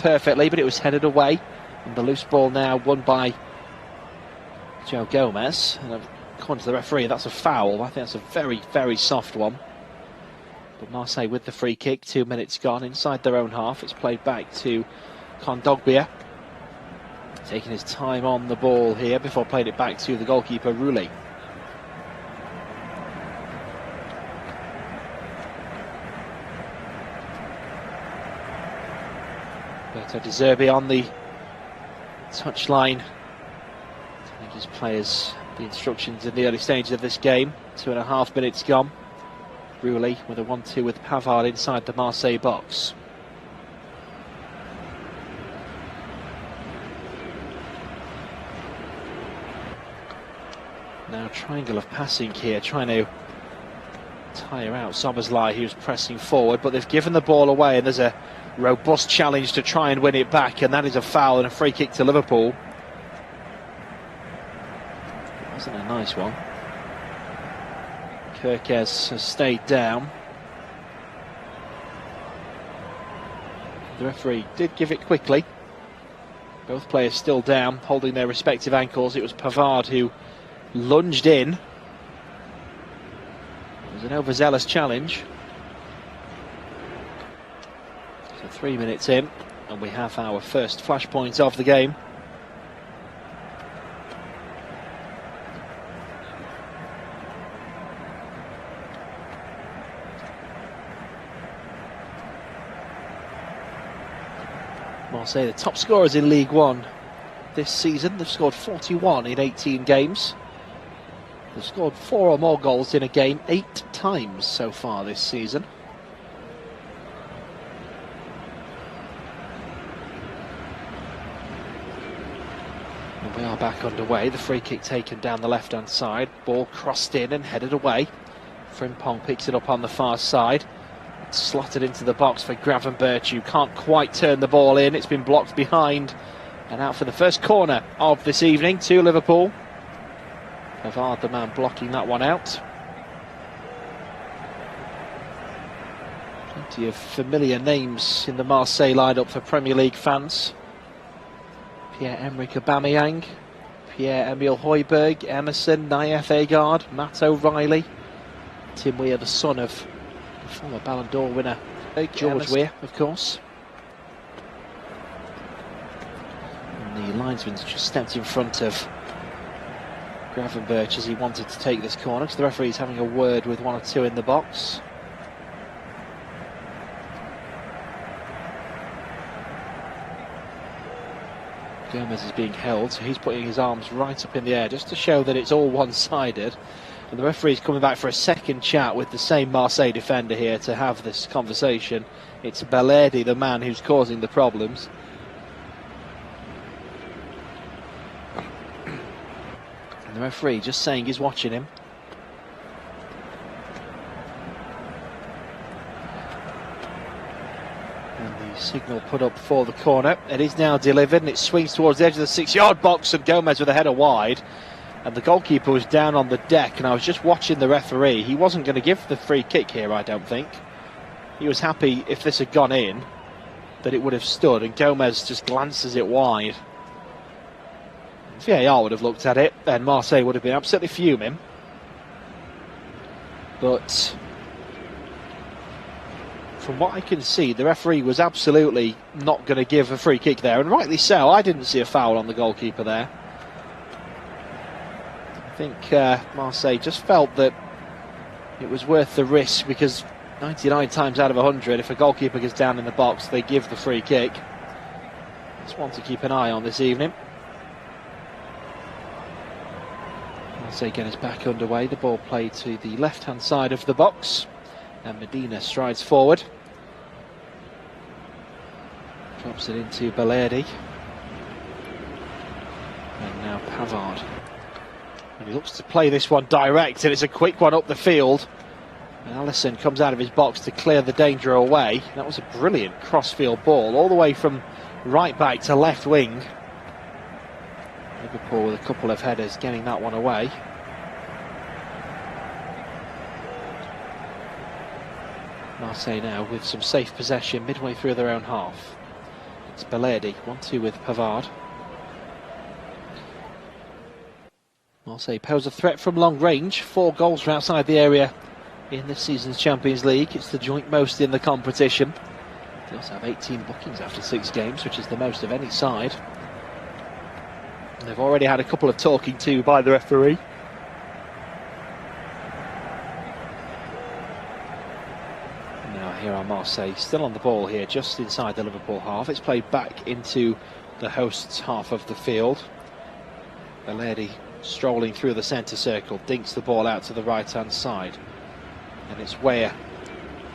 perfectly, but it was headed away. And the loose ball now won by Joe Gomez. And according to the referee, that's a foul. I think that's a very, very soft one. But Marseille with the free kick, 2 minutes gone inside their own half. It's played back to Kondogbia, taking his time on the ball here before playing it back to the goalkeeper, Roulé. Berto De Zerbi on the touchline, telling his players the instructions in the early stages of this game. 2.5 minutes gone. Roulé with a 1-2 with Pavard inside the Marseille box. Now triangle of passing here, trying to tire out Szoboszlai, who's pressing forward, but they've given the ball away and there's a robust challenge to try and win it back, and that is a foul and a free kick to Liverpool. It wasn't a nice one. Kerkez has stayed down. The referee did give it quickly. Both players still down, holding their respective ankles. It was Pavard who lunged in. It was an overzealous challenge. So 3 minutes in, and we have our first flashpoint of the game. Marseille, the top scorers in League One this season. They've scored 41 in 18 games. They've scored 4 or more goals in a game 8 times so far this season. And we are back underway. The free kick taken down the left-hand side. Ball crossed in and headed away. Frimpong picks it up on the far side. Slotted into the box for Gravenberch, who can't quite turn the ball in. It's been blocked behind. And out for the first corner of this evening to Liverpool. Pavard, the man blocking that one out. Plenty of familiar names in the Marseille lineup for Premier League fans. Pierre-Emerick Aubameyang, Pierre-Emile Højbjerg, Emerson, Naif Agard, Matt O'Reilly, Tim Weir, the son of former Ballon d'Or winner George Weir, of course. And the linesman's just stepped in front of Gravenberch as he wanted to take this corner, because the referee's having a word with 1 or 2 in the box. Gomez is being held, so he's putting his arms right up in the air just to show that it's all one-sided. And the referee's coming back for a second chat with the same Marseille defender here to have this conversation. It's Belletti, the man who's causing the problems. And the referee just saying he's watching him. And the signal put up for the corner. It is now delivered and it swings towards the edge of the 6-yard box, and Gomez with a header wide. And the goalkeeper was down on the deck, and I was just watching the referee. He wasn't going to give the free kick here, I don't think. He was happy if this had gone in, that it would have stood, and Gomez just glances it wide. VAR would have looked at it, and Marseille would have been absolutely fuming. But from what I can see, the referee was absolutely not going to give a free kick there, and rightly so. I didn't see a foul on the goalkeeper there. I think Marseille just felt that it was worth the risk, because 99 times out of 100, if a goalkeeper gets down in the box, they give the free kick. It's one to keep an eye on this evening. Marseille again is back underway. The ball played to the left-hand side of the box, and Medina strides forward. Drops it into Belletti. And now Pavard. And he looks to play this one direct, and it's a quick one up the field. And Alisson comes out of his box to clear the danger away. That was a brilliant cross-field ball, all the way from right back to left wing. Liverpool with a couple of headers getting that one away. Marseille now with some safe possession midway through their own half. It's Bellardi, 1-2 with Pavard. Marseille pose a threat from long range. 4 goals from outside the area in this season's Champions League. It's the joint most in the competition. They also have 18 bookings after 6 games, which is the most of any side. And they've already had a couple of talking to by the referee. Now here are Marseille, still on the ball here, just inside the Liverpool half. It's played back into the hosts' half of the field. Bellardi strolling through the centre circle, dinks the ball out to the right-hand side. And it's Weah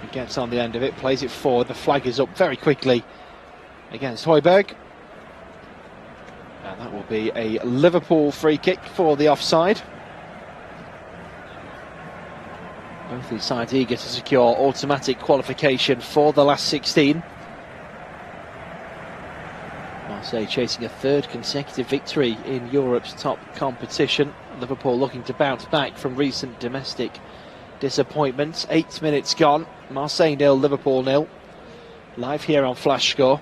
who gets on the end of it, plays it forward. The flag is up very quickly against Højbjerg. And that will be a Liverpool free kick for the offside. Both these sides eager to secure automatic qualification for the last 16. Marseille chasing a 3rd consecutive victory in Europe's top competition. Liverpool looking to bounce back from recent domestic disappointments. 8 minutes gone. Marseille 0, Liverpool 0. Live here on Flash Score.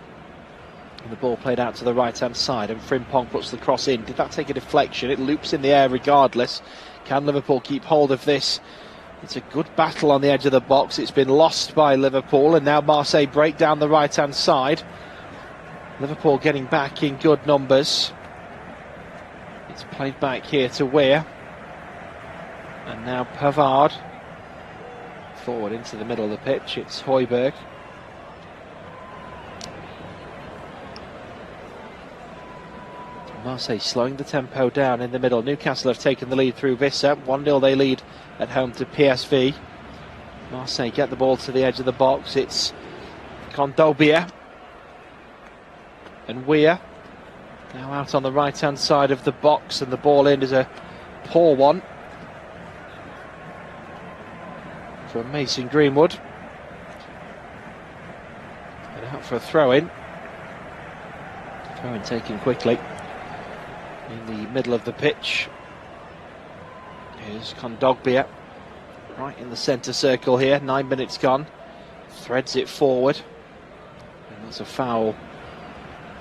And the ball played out to the right-hand side, and Frimpong puts the cross in. Did that take a deflection? It loops in the air regardless. Can Liverpool keep hold of this? It's a good battle on the edge of the box. It's been lost by Liverpool, and now Marseille break down the right-hand side. Liverpool getting back in good numbers. It's played back here to Weah. And now Pavard. Forward into the middle of the pitch. It's Højbjerg. Marseille slowing the tempo down in the middle. Newcastle have taken the lead through Vissa. 1-0 they lead at home to PSV. Marseille get the ball to the edge of the box. It's Kondogbia. And Weah now out on the right hand side of the box, and the ball in is a poor one from Mason Greenwood. And out for a throw-in. Throw-in taken quickly. In the middle of the pitch is Kondogbia, right in the centre circle here. 9 minutes gone. Threads it forward. And that's a foul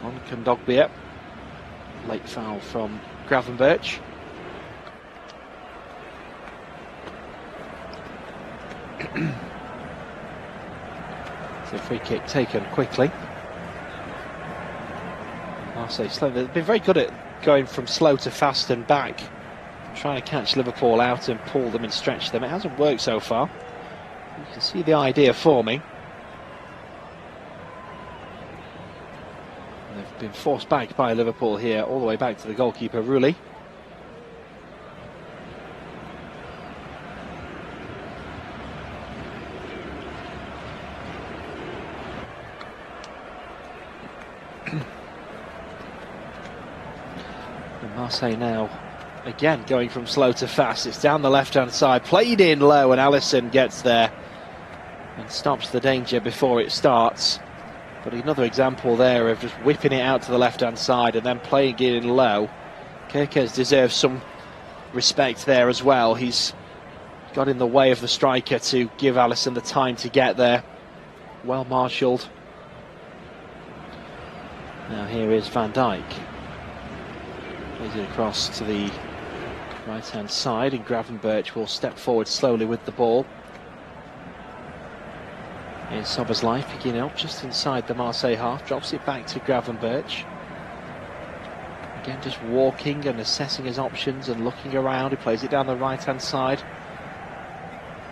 on Kondogbia. Late foul from Gravenberch. So free kick taken quickly. Marseille slow. They've been very good at going from slow to fast and back, trying to catch Liverpool out and pull them and stretch them. It hasn't worked so far. You can see the idea forming. And they've been forced back by Liverpool here, all the way back to the goalkeeper, Rulli. Marseille now again going from slow to fast. It's down the left hand side, played in low, and Alisson gets there and stops the danger before it starts. But another example there of just whipping it out to the left hand side and then playing it in low. Kerkez deserves some respect there as well. He's got in the way of the striker to give Alisson the time to get there. Well marshalled. Now here is Van Dijk. Plays it across to the right-hand side, and Gravenberch will step forward slowly with the ball. Here's Szoboszlai picking up just inside the Marseille half, drops it back to Gravenberch. Again, just walking and assessing his options and looking around. He plays it down the right-hand side.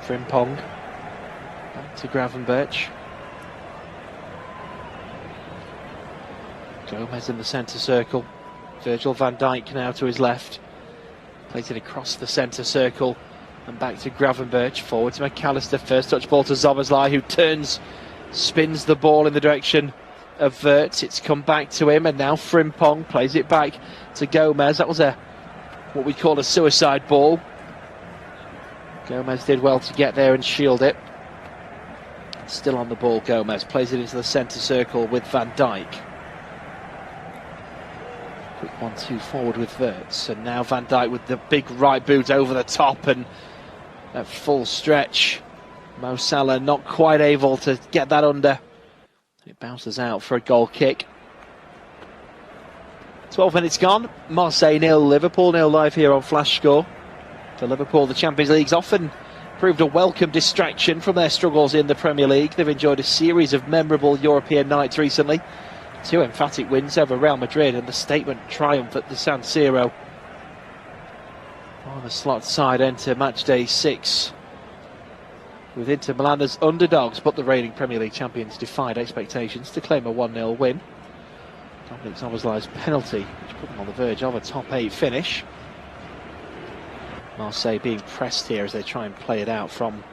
Frimpong back to Gravenberch. Gomez in the centre circle. Virgil van Dijk now to his left. Plays it across the centre circle and back to Gravenberch. Forward to McAllister. First touch ball to Szoboszlai, who turns, spins the ball in the direction of Wirtz. It's come back to him, and now Frimpong plays it back to Gomez. That was what we call a suicide ball. Gomez did well to get there and shield it. Still on the ball, Gomez plays it into the centre circle with Van Dijk. Quick 1-2 forward with Wirtz, and now Van Dijk with the big right boot over the top, and at full stretch. Mo Salah not quite able to get that under. It bounces out for a goal kick. 12 minutes gone. Marseille 0, Liverpool 0 live here on Flash Score. For Liverpool, the Champions League's often proved a welcome distraction from their struggles in the Premier League. They've enjoyed a series of memorable European nights recently. 2 emphatic wins over Real Madrid and the statement triumph at the San Siro. On the slot side enter match day 6. With Inter Milan as underdogs, but the reigning Premier League champions defied expectations to claim a 1-0 win. Dominic Szoboszlai's penalty, which put them on the verge of a top 8 finish. Marseille being pressed here as they try and play it out from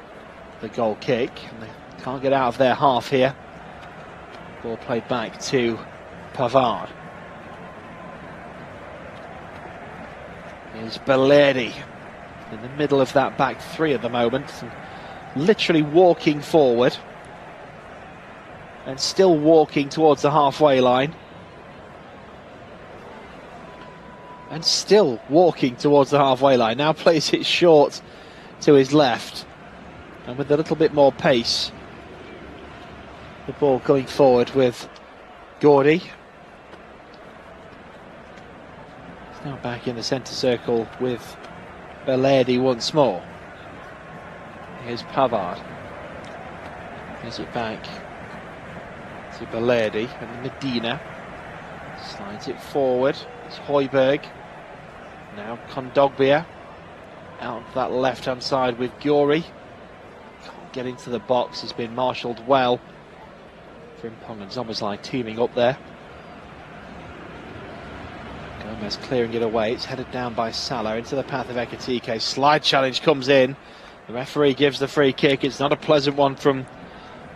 the goal kick. And they can't get out of their half here. Ball played back to Pavard. Here's Belletti in the middle of that back three at the moment. And literally walking forward. And still walking towards the halfway line. And still walking towards the halfway line. Now plays it short to his left. And with a little bit more pace. The ball going forward with Gordy. He's now back in the centre circle with Belletti once more. Here's Pavard. Here's it back to Belletti and Medina. Slides it forward. It's Højbjerg. Now Kondogbia out of that left-hand side with Gyuri. Can't get into the box. He's been marshalled well. Frimpong and Szoboszlai teaming up there. Gomez clearing it away. It's headed down by Salah into the path of Ekitike. Slide challenge comes in. The referee gives the free kick. It's not a pleasant one from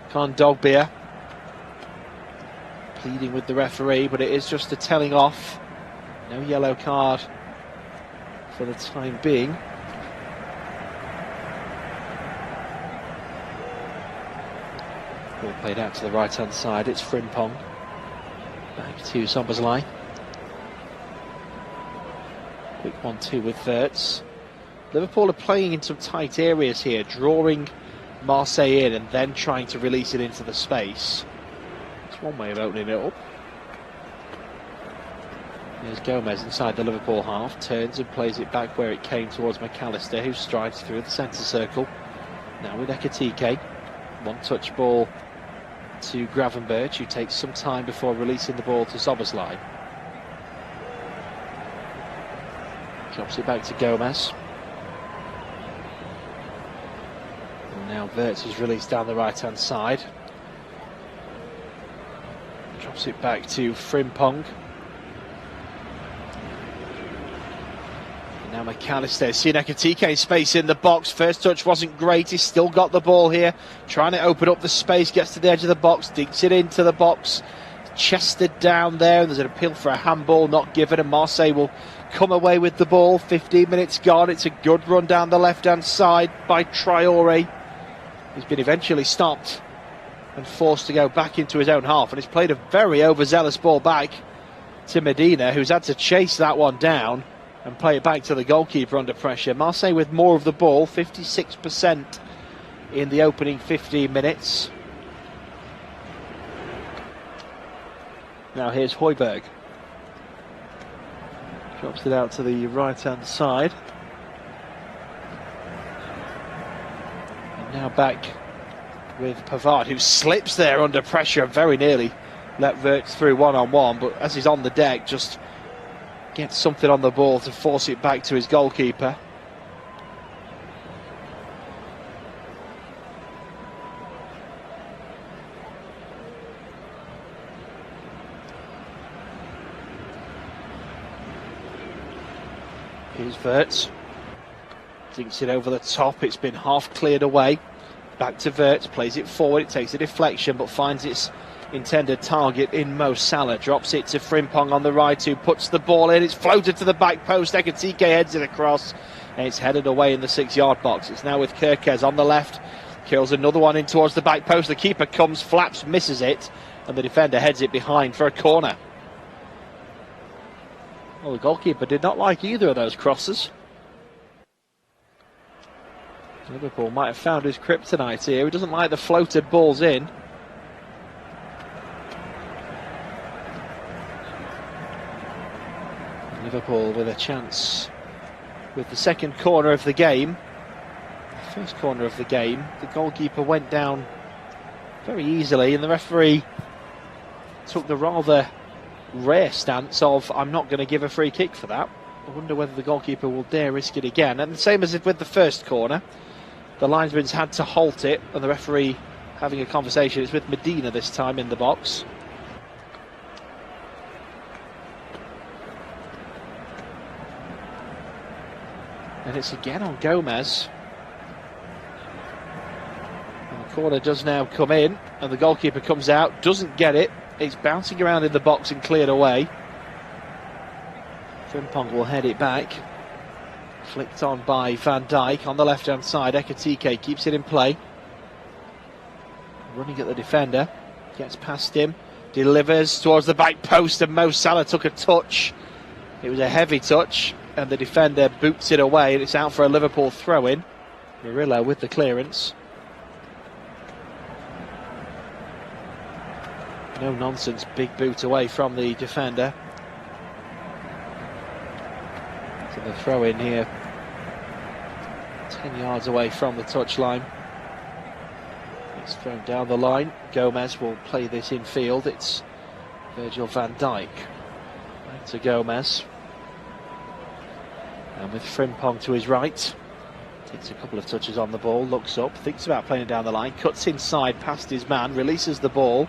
Kondogbia. Pleading with the referee, but it is just a telling off. No yellow card for the time being. Ball played out to the right hand side. It's Frimpong. Back to Szoboszlai. Quick 1-2 with Wirtz. Liverpool are playing in some tight areas here, drawing Marseille in and then trying to release it into the space. It's one way of opening it up. Here's Gomez inside the Liverpool half, turns and plays it back where it came towards McAllister, who strides through the centre circle. Now with Ekitike, one-touch ball to Gravenberch, who takes some time before releasing the ball to Szoboszlai. Drops it back to Gomez. And now Wirtz is released down the right-hand side. Drops it back to Frimpong. Now McAllister, seeing Ekitike space in the box. First touch wasn't great, he's still got the ball here. Trying to open up the space, gets to the edge of the box, dinks it into the box. Chested down there, and there's an appeal for a handball not given, and Marseille will come away with the ball. 15 minutes gone, it's a good run down the left-hand side by Traore. He's been eventually stopped and forced to go back into his own half, and he's played a very overzealous ball back to Medina, who's had to chase that one down and play it back to the goalkeeper under pressure. Marseille with more of the ball, 56% in the opening 15 minutes. Now here's Højbjerg. Drops it out to the right-hand side. And now back with Pavard, who slips there under pressure and very nearly let Wirtz through one-on-one, but as he's on the deck, just gets something on the ball to force it back to his goalkeeper. Here's Wirtz. Dinks it over the top. It's been half cleared away. Back to Wirtz. Plays it forward. It takes a deflection but finds its intended target in Mo Salah. Drops it to Frimpong on the right, who puts the ball in. It's floated to the back post. Ekitike heads it across and it's headed away in the 6-yard box. It's now with Kerkez on the left. Kills another one in towards the back post. The keeper comes, flaps, misses it, and the defender heads it behind for a corner. Well, the goalkeeper did not like either of those crosses. Liverpool might have found his kryptonite here. He doesn't like the floated balls in. Liverpool with a chance with the second corner of the game. First corner of the game, the goalkeeper went down very easily, and the referee took the rather rare stance of, I'm not going to give a free kick for that. I wonder whether the goalkeeper will dare risk it again. And the same as with the first corner, the linesman's had to halt it, and the referee having a conversation. It's with Medina this time in the box. And it's again on Gomez. And the corner does now come in, and the goalkeeper comes out, doesn't get it. It's bouncing around in the box and cleared away. Frimpong will head it back. Flicked on by Van Dijk on the left-hand side. Ekitike keeps it in play. Running at the defender. Gets past him. Delivers towards the back post, and Mo Salah took a touch. It was a heavy touch, and the defender boots it away, and it's out for a Liverpool throw-in. Murillo with the clearance. No nonsense, big boot away from the defender. So the throw-in here, 10 yards away from the touchline. It's thrown down the line. Gomez will play this in field. It's Virgil van Dijk. Back to Gomez. And with Frimpong to his right. Takes a couple of touches on the ball, looks up, thinks about playing it down the line, cuts inside past his man, releases the ball,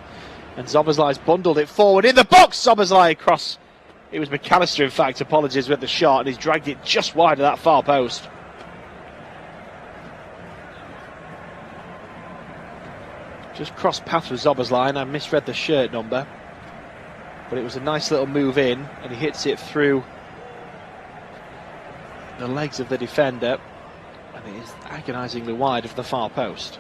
and Szoboszlai's bundled it forward in the box. Szoboszlai across. It was McAllister, in fact, apologies, with the shot, and he's dragged it just wide of that far post. Just crossed paths with Szoboszlai, and I misread the shirt number, but it was a nice little move in, and he hits it through the legs of the defender, and it is agonisingly wide of the far post.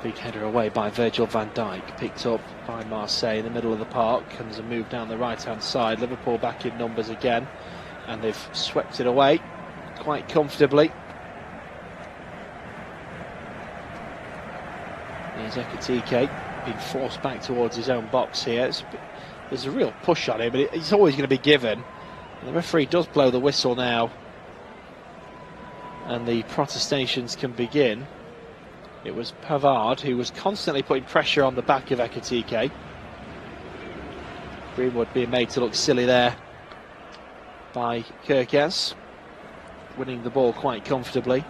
Big header away by Virgil van Dijk, picked up by Marseille in the middle of the park, and there's a move down the right hand side. Liverpool back in numbers again, and they've swept it away quite comfortably. There's Ekitike being forced back towards his own box here. There's a real push on him, but it's always going to be given. And the referee does blow the whistle now, and the protestations can begin. It was Pavard who was constantly putting pressure on the back of Ekitike. Greenwood being made to look silly there by Kerkez, winning the ball quite comfortably.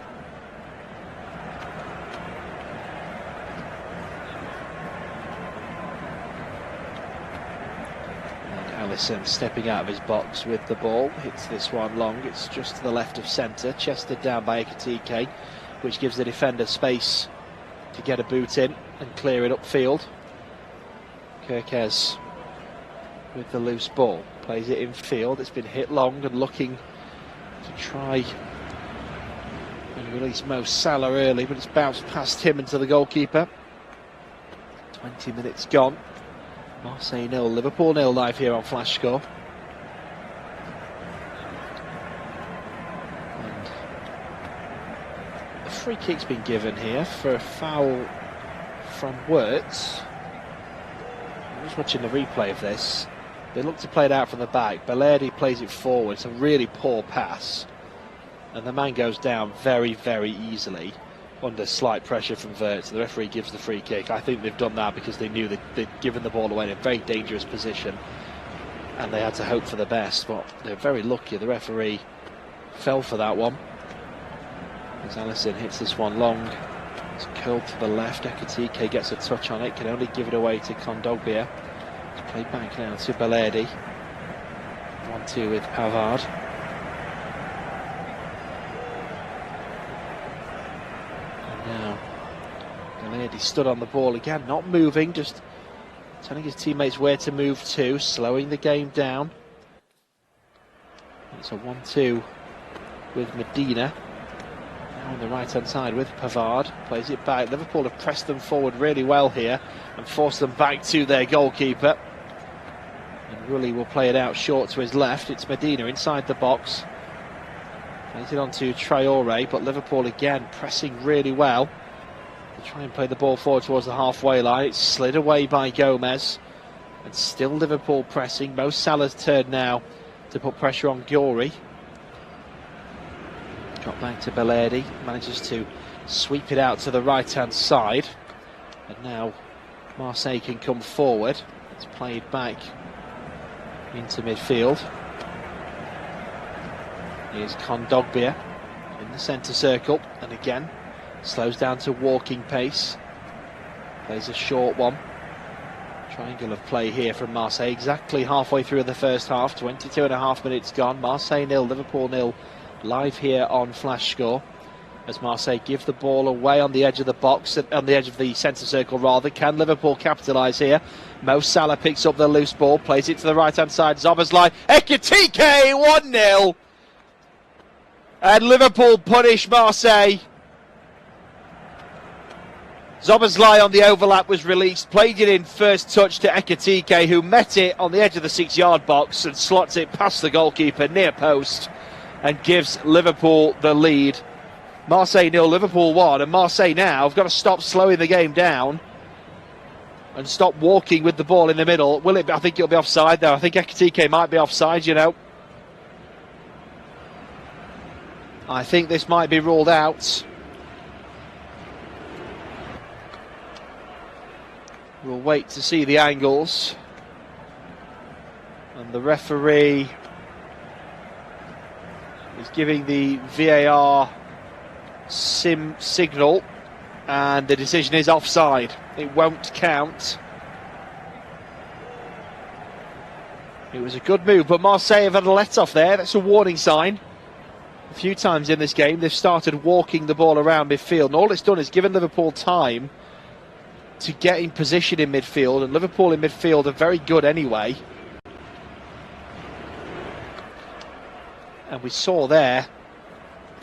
And Alisson stepping out of his box with the ball, hits this one long, it's just to the left of centre, chested down by Ekitike, which gives the defender space to get a boot in and clear it upfield. Kerkez with the loose ball, plays it in field. It's been hit long and looking to try and release Mo Salah early, but it's bounced past him into the goalkeeper. 20 minutes gone. Marseille 0, Liverpool 0 live here on Flash Score. Free kick's been given here for a foul from Wirtz. I'm just watching the replay of this. They look to play it out from the back. Balerdi plays it forward. It's a really poor pass, and the man goes down very, very easily under slight pressure from Wirtz. The referee gives the free kick. I think they've done that because they knew they'd given the ball away in a very dangerous position, and they had to hope for the best. But they're very lucky. The referee fell for that one. As Alisson hits this one long, it's curled to the left. Ekitike gets a touch on it, can only give it away to Kondogbia. It's played back now to Balerdi. 1-2 with Pavard. And now Balerdi stood on the ball again, not moving, just telling his teammates where to move to, slowing the game down. It's a 1-2 with Medina. On the right hand side with Pavard, plays it back. Liverpool have pressed them forward really well here and forced them back to their goalkeeper, and Rulli will play it out short to his left. It's Medina inside the box, Plays it on to Traore, but Liverpool again pressing really well. They try and play the ball forward towards the halfway line. It's slid away by Gomez. And still Liverpool pressing. Mo Salah's turn now to put pressure on Gori. Got back to Belletti. Manages to sweep it out to the right-hand side. And now Marseille can come forward. It's played back into midfield. Here's Kondogbia in the centre circle, and again slows down to walking pace. Plays a short one. Triangle of play here from Marseille, exactly halfway through the first half. 22.5 minutes gone. Marseille 0, Liverpool 0. Live here on Flash Score as Marseille give the ball away on the edge of the box, on the edge of the centre circle rather. Can Liverpool capitalise here? Mo Salah picks up the loose ball, plays it to the right-hand side. Szoboszlai, Ekitike, 1-0. And Liverpool punish Marseille. Szoboszlai on the overlap was released, played it in first touch to Ekitike, who met it on the edge of the 6-yard box and slots it past the goalkeeper near post and gives Liverpool the lead. Marseille 0, Liverpool 1, and Marseille now have got to stop slowing the game down and stop walking with the ball in the middle. Will it? I think it'll be offside though. I think Ekitike might be offside, you know. I think this might be ruled out. We'll wait to see the angles. And the referee is giving the VAR signal, and the decision is offside. It won't count. It was a good move, but Marseille have had a let-off there. That's a warning sign. A few times in this game they've started walking the ball around midfield, and all it's done is given Liverpool time to get in position in midfield, and Liverpool in midfield are very good anyway. And we saw there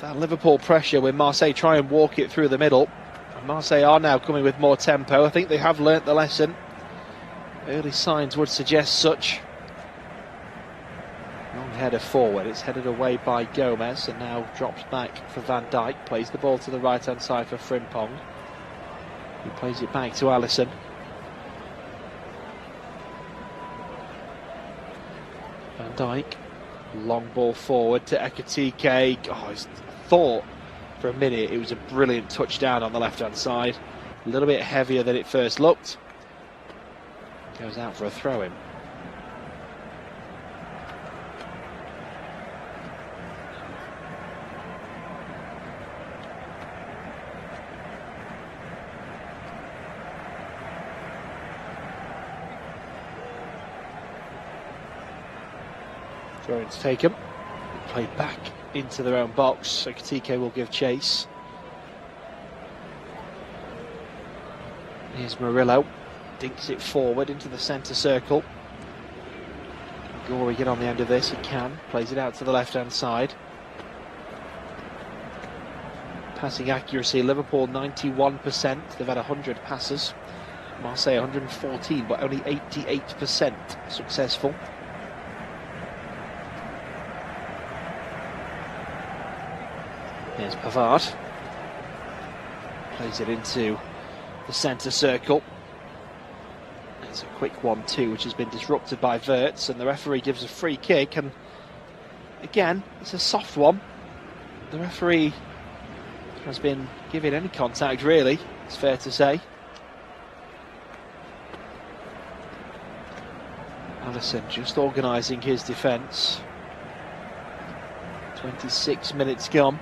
that Liverpool pressure when Marseille try and walk it through the middle. And Marseille are now coming with more tempo. I think they have learnt the lesson. Early signs would suggest such. Long header forward, it's headed away by Gomez and now drops back for Van Dijk. Plays the ball to the right hand side for Frimpong. He plays it back to Alisson. Van Dijk, long ball forward to Ekitike. Oh, I thought for a minute it was a brilliant touchdown on the left hand side. A little bit heavier than it first looked. Goes out for a throw-in. Throw-in's taken. Played back into their own box. So Ekitike will give chase. Here's Murillo. Dinks it forward into the centre circle. Gori get on the end of this. He can. Plays it out to the left-hand side. Passing accuracy. Liverpool 91%. They've had 100 passes. Marseille 114, but only 88% successful. Here's Pavard. Plays it into the centre circle. It's a quick 1-2 which has been disrupted by Wirtz, and the referee gives a free kick, and again it's a soft one. The referee has been giving any contact really, it's fair to say. Alisson just organising his defence. 26 minutes gone.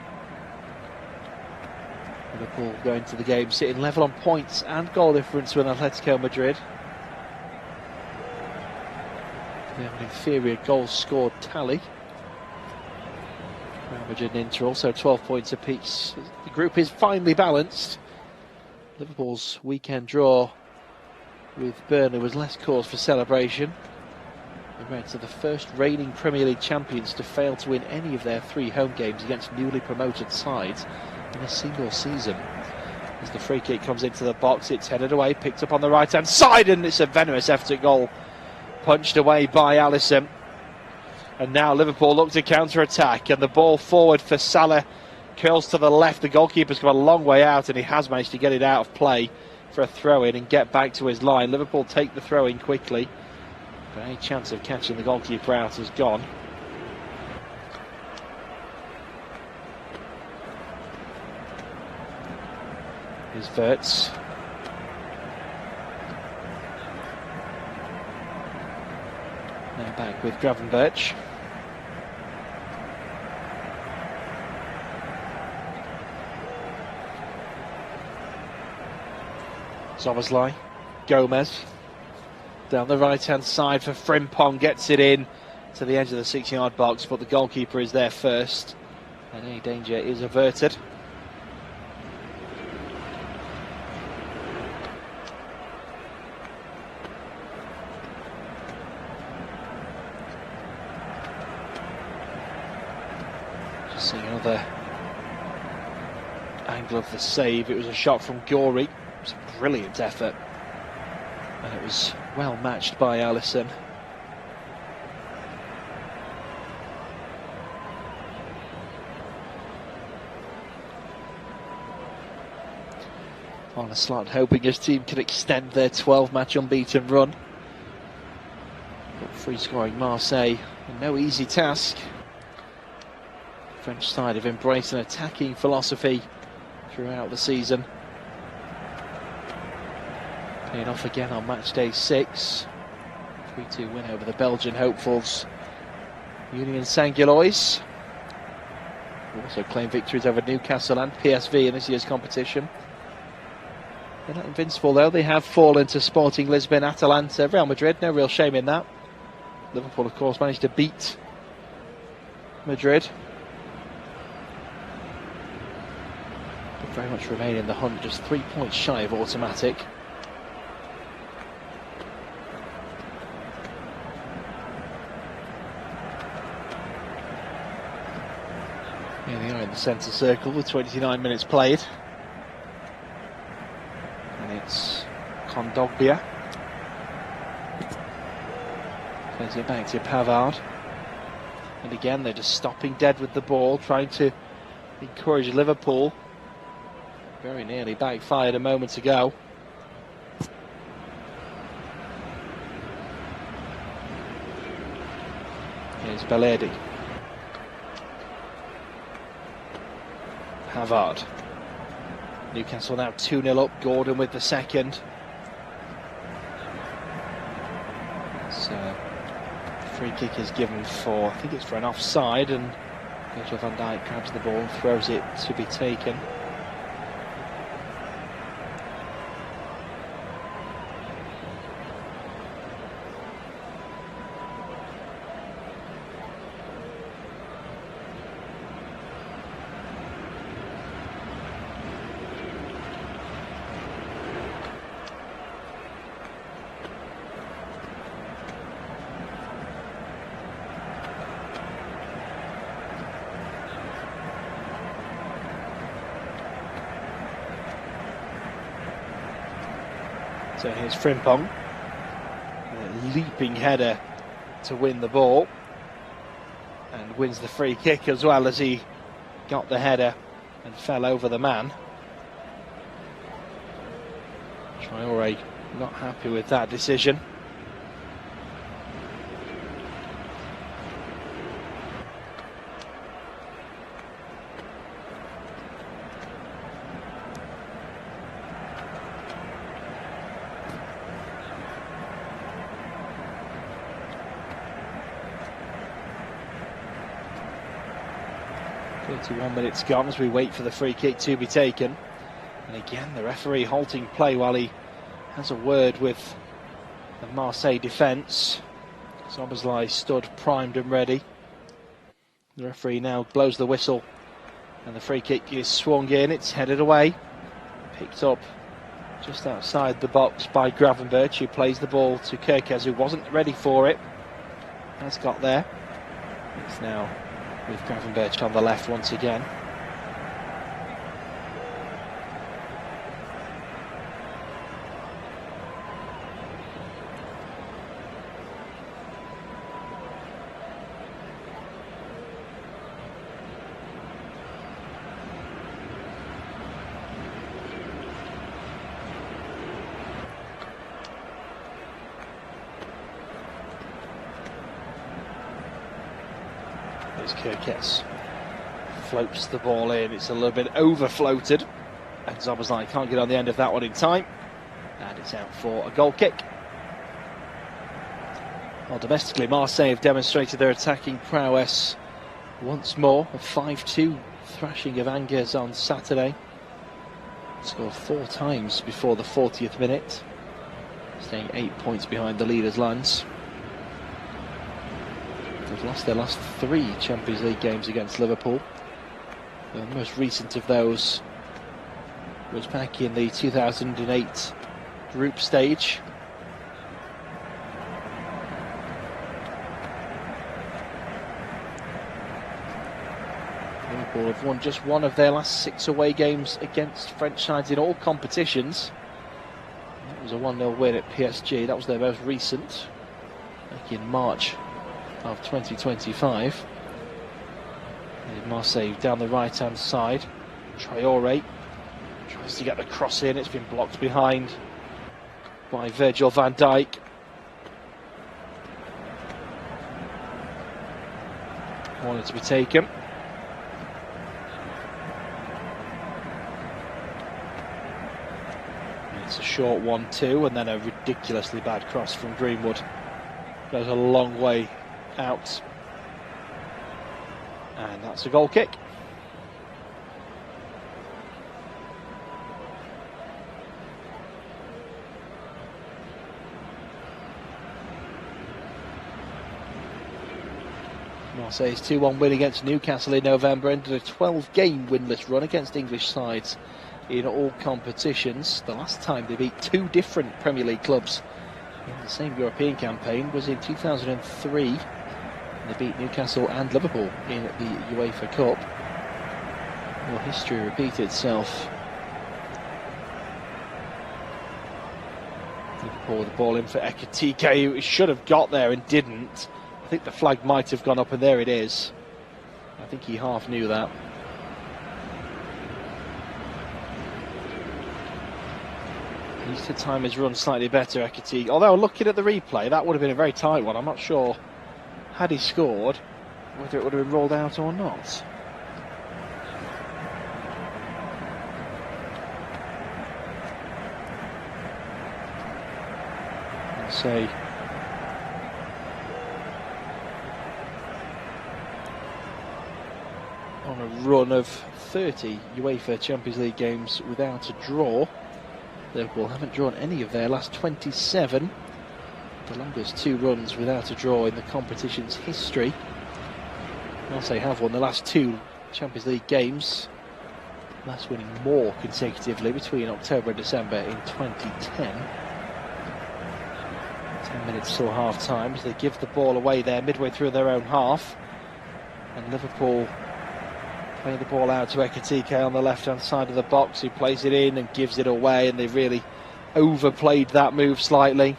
Liverpool going to the game sitting level on points and goal difference with Atletico Madrid. They have an inferior goals scored tally. Real Madrid and Inter also 12 points apiece. The group is finely balanced. Liverpool's weekend draw with Burnley was less cause for celebration. The Reds are the first reigning Premier League champions to fail to win any of their 3 home games against newly promoted sides in a single season. As the free kick comes into the box, it's headed away, picked up on the right hand side, and it's a venomous effort at goal, punched away by Alisson. And now Liverpool look to counter-attack, and the ball forward for Salah curls to the left. The goalkeeper's got a long way out, and he has managed to get it out of play for a throw-in and get back to his line. Liverpool take the throw-in quickly, but any chance of catching the goalkeeper out is gone. Here's Wirtz. Now back with Gravenberch. Szoboszlai. Gomez. Down the right-hand side for Frimpong. Gets it in to the edge of the 6-yard box, but the goalkeeper is there first. And any danger is averted. Seeing another angle of the save. It was a shot from Gorey. It was a brilliant effort, and it was well matched by Alisson. Arne Slot hoping his team can extend their 12-match unbeaten run. But free scoring Marseille, no easy task. French side have embraced an attacking philosophy throughout the season. Paying off again on match day 6. 3-2 win over the Belgian hopefuls. Union Saint-Gilloise also claimed victories over Newcastle and PSV in this year's competition. They're not invincible though. They have fallen to Sporting Lisbon, Atalanta, Real Madrid. No real shame in that. Liverpool, of course, managed to beat Madrid. Very much remain in the hunt, just 3 points shy of automatic. Here they are in the centre circle with 29 minutes played. And it's Kondogbia. Plays it back to Pavard. And again, they're just stopping dead with the ball, trying to encourage Liverpool. Very nearly backfired a moment ago. Here's Beledi. Pavard. Newcastle now 2-0 up. Gordon with the second. So, free kick is given for, I think it's for an offside, and Virgil van Dijk grabs the ball and throws it to be taken. So here's Frimpong, a leaping header to win the ball, and wins the free kick as well as he got the header and fell over the man. Traoré not happy with that decision. .31 minutes gone as we wait for the free kick to be taken. And again, the referee halting play while he has a word with the Marseille defence. Szoboszlai stood primed and ready. The referee now blows the whistle and the free kick is swung in. It's headed away. Picked up just outside the box by Gravenberch, who plays the ball to Kerkez, who wasn't ready for it. Has got there. It's now with Gravenberch on the left once again. As Kirkes floats the ball in, it's a little bit over floated, and Szoboszlai can't get on the end of that one in time, and it's out for a goal kick. Well, domestically, Marseille have demonstrated their attacking prowess once more. A 5-2 thrashing of Angers on Saturday. Scored 4 times before the 40th minute, staying 8 points behind the leaders' lines. They've lost their last 3 Champions League games against Liverpool. The most recent of those was back in the 2008 group stage. Liverpool have won just 1 of their last 6 away games against French sides in all competitions. That was a 1-0 win at PSG. That was their most recent, back in March of 2025. And Marseille down the right hand side. Traoré tries to get the cross in, it's been blocked behind by Virgil van Dijk. Corner to be taken. It's a short 1-2, and then a ridiculously bad cross from Greenwood. Goes a long way out. And that's a goal kick. Marseille's 2-1 win against Newcastle in November ended a 12-game winless run against English sides in all competitions. The last time they beat 2 different Premier League clubs in the same European campaign was in 2003. And they beat Newcastle and Liverpool in the UEFA Cup. Will history repeat itself? Liverpool with the ball in for Ekitike, who should have got there and didn't. I think the flag might have gone up, and there it is. I think he half knew that. He needs to time his run slightly better, Ekitike. Although looking at the replay, that would have been a very tight one. I'm not sure, had he scored, whether it would have been rolled out or not. Let's say on a run of 30 UEFA Champions League games without a draw. Liverpool haven't drawn any of their last 27. The longest 2 runs without a draw in the competition's history. Marseille have won the last 2 Champions League games, last winning more consecutively between October and December in 2010. 10 minutes till half time as they give the ball away there midway through their own half, and Liverpool play the ball out to Ekitike on the left hand side of the box. He plays it in and gives it away, and they really overplayed that move slightly.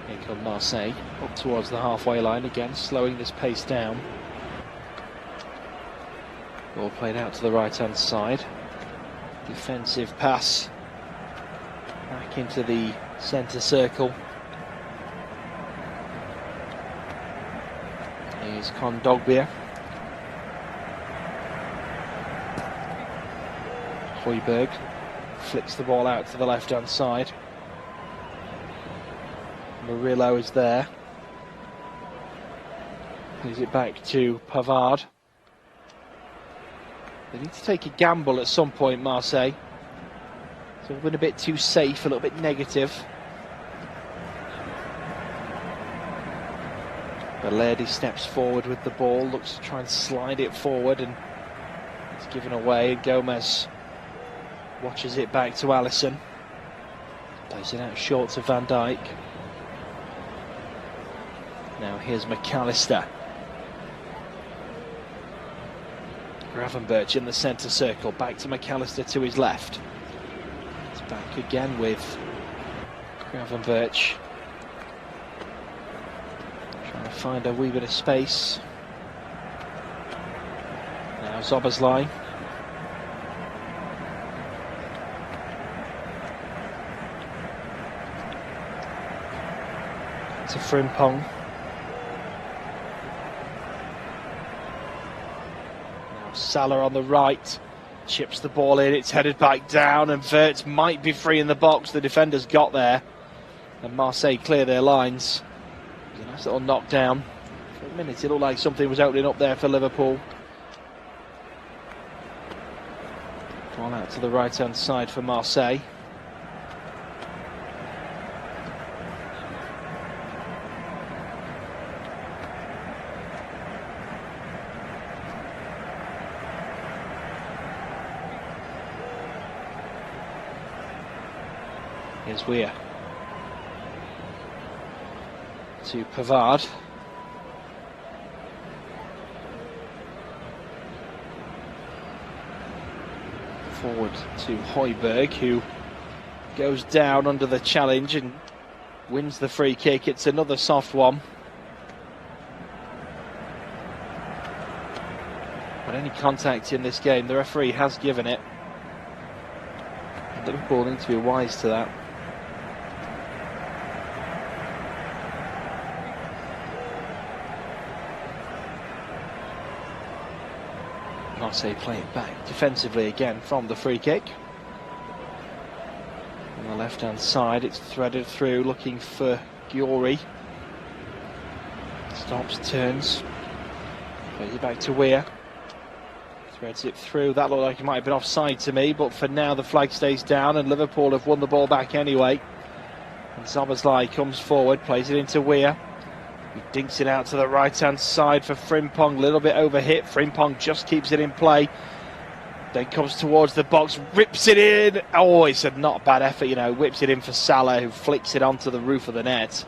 Here come Marseille up towards the halfway line again, slowing this pace down. Ball played out to the right hand side. Defensive pass back into the centre circle. Here's Kondogbia. Højbjerg flicks the ball out to the left hand side. Murillo is there. Plays it back to Pavard. They need to take a gamble at some point, Marseille. It's all been a bit too safe, a little bit negative. Balerdi steps forward with the ball, looks to try and slide it forward, and it's given away. Gomez watches it back to Alisson. Plays it out short to Van Dijk. Now here's McAllister. Gravenberch in the centre circle, back to McAllister to his left. It's back again with Gravenberch. Trying to find a wee bit of space. Now Szoboszlai. to Frimpong. Now Salah on the right, chips the ball in, it's headed back down, and Wirtz might be free in the box. The defenders got there, and Marseille clear their lines. It was a nice little knockdown. For a minute it looked like something was opening up there for Liverpool. Ball out to the right hand side for Marseille. Here's Weir to Pavard. Forward to Højbjerg, who goes down under the challenge and wins the free kick. It's another soft one. But any contact in this game, the referee has given it. Liverpool need to be wise to that. Marseille play it back defensively again from the free kick. On the left hand side, it's threaded through, looking for Giori. Stops, turns, plays it back to Weir. Threads it through. That looked like it might have been offside to me, but for now the flag stays down and Liverpool have won the ball back anyway. And Szoboszlai comes forward, plays it into Weir. He dinks it out to the right hand side for Frimpong, a little bit overhit. Frimpong just keeps it in play, then comes towards the box, rips it in. Oh, it's a not bad effort, you know, whips it in for Salah, who flicks it onto the roof of the net.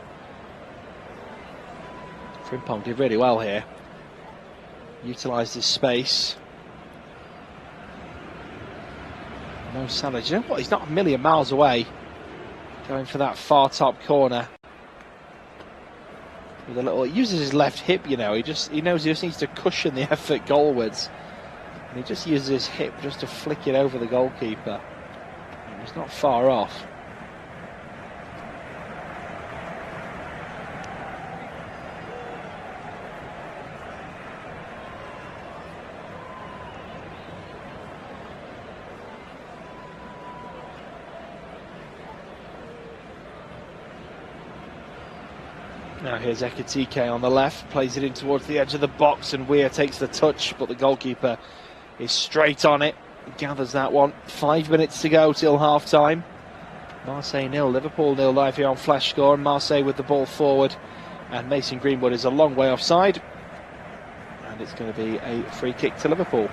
Frimpong did really well here, utilised his space. No Salah, do you know what, he's not a million miles away, going for that far top corner. With a little, he uses his left hip, you know, he knows he just needs to cushion the effort goalwards. And he just uses his hip just to flick it over the goalkeeper. And he's not far off. Now here's Ekitike on the left, plays it in towards the edge of the box, and Weir takes the touch, but the goalkeeper is straight on it, gathers that one. 5 minutes to go till half time. Marseille 0, Liverpool 0 live here on Flash Score, and Marseille with the ball forward, and Mason Greenwood is a long way offside, and it's going to be a free kick to Liverpool.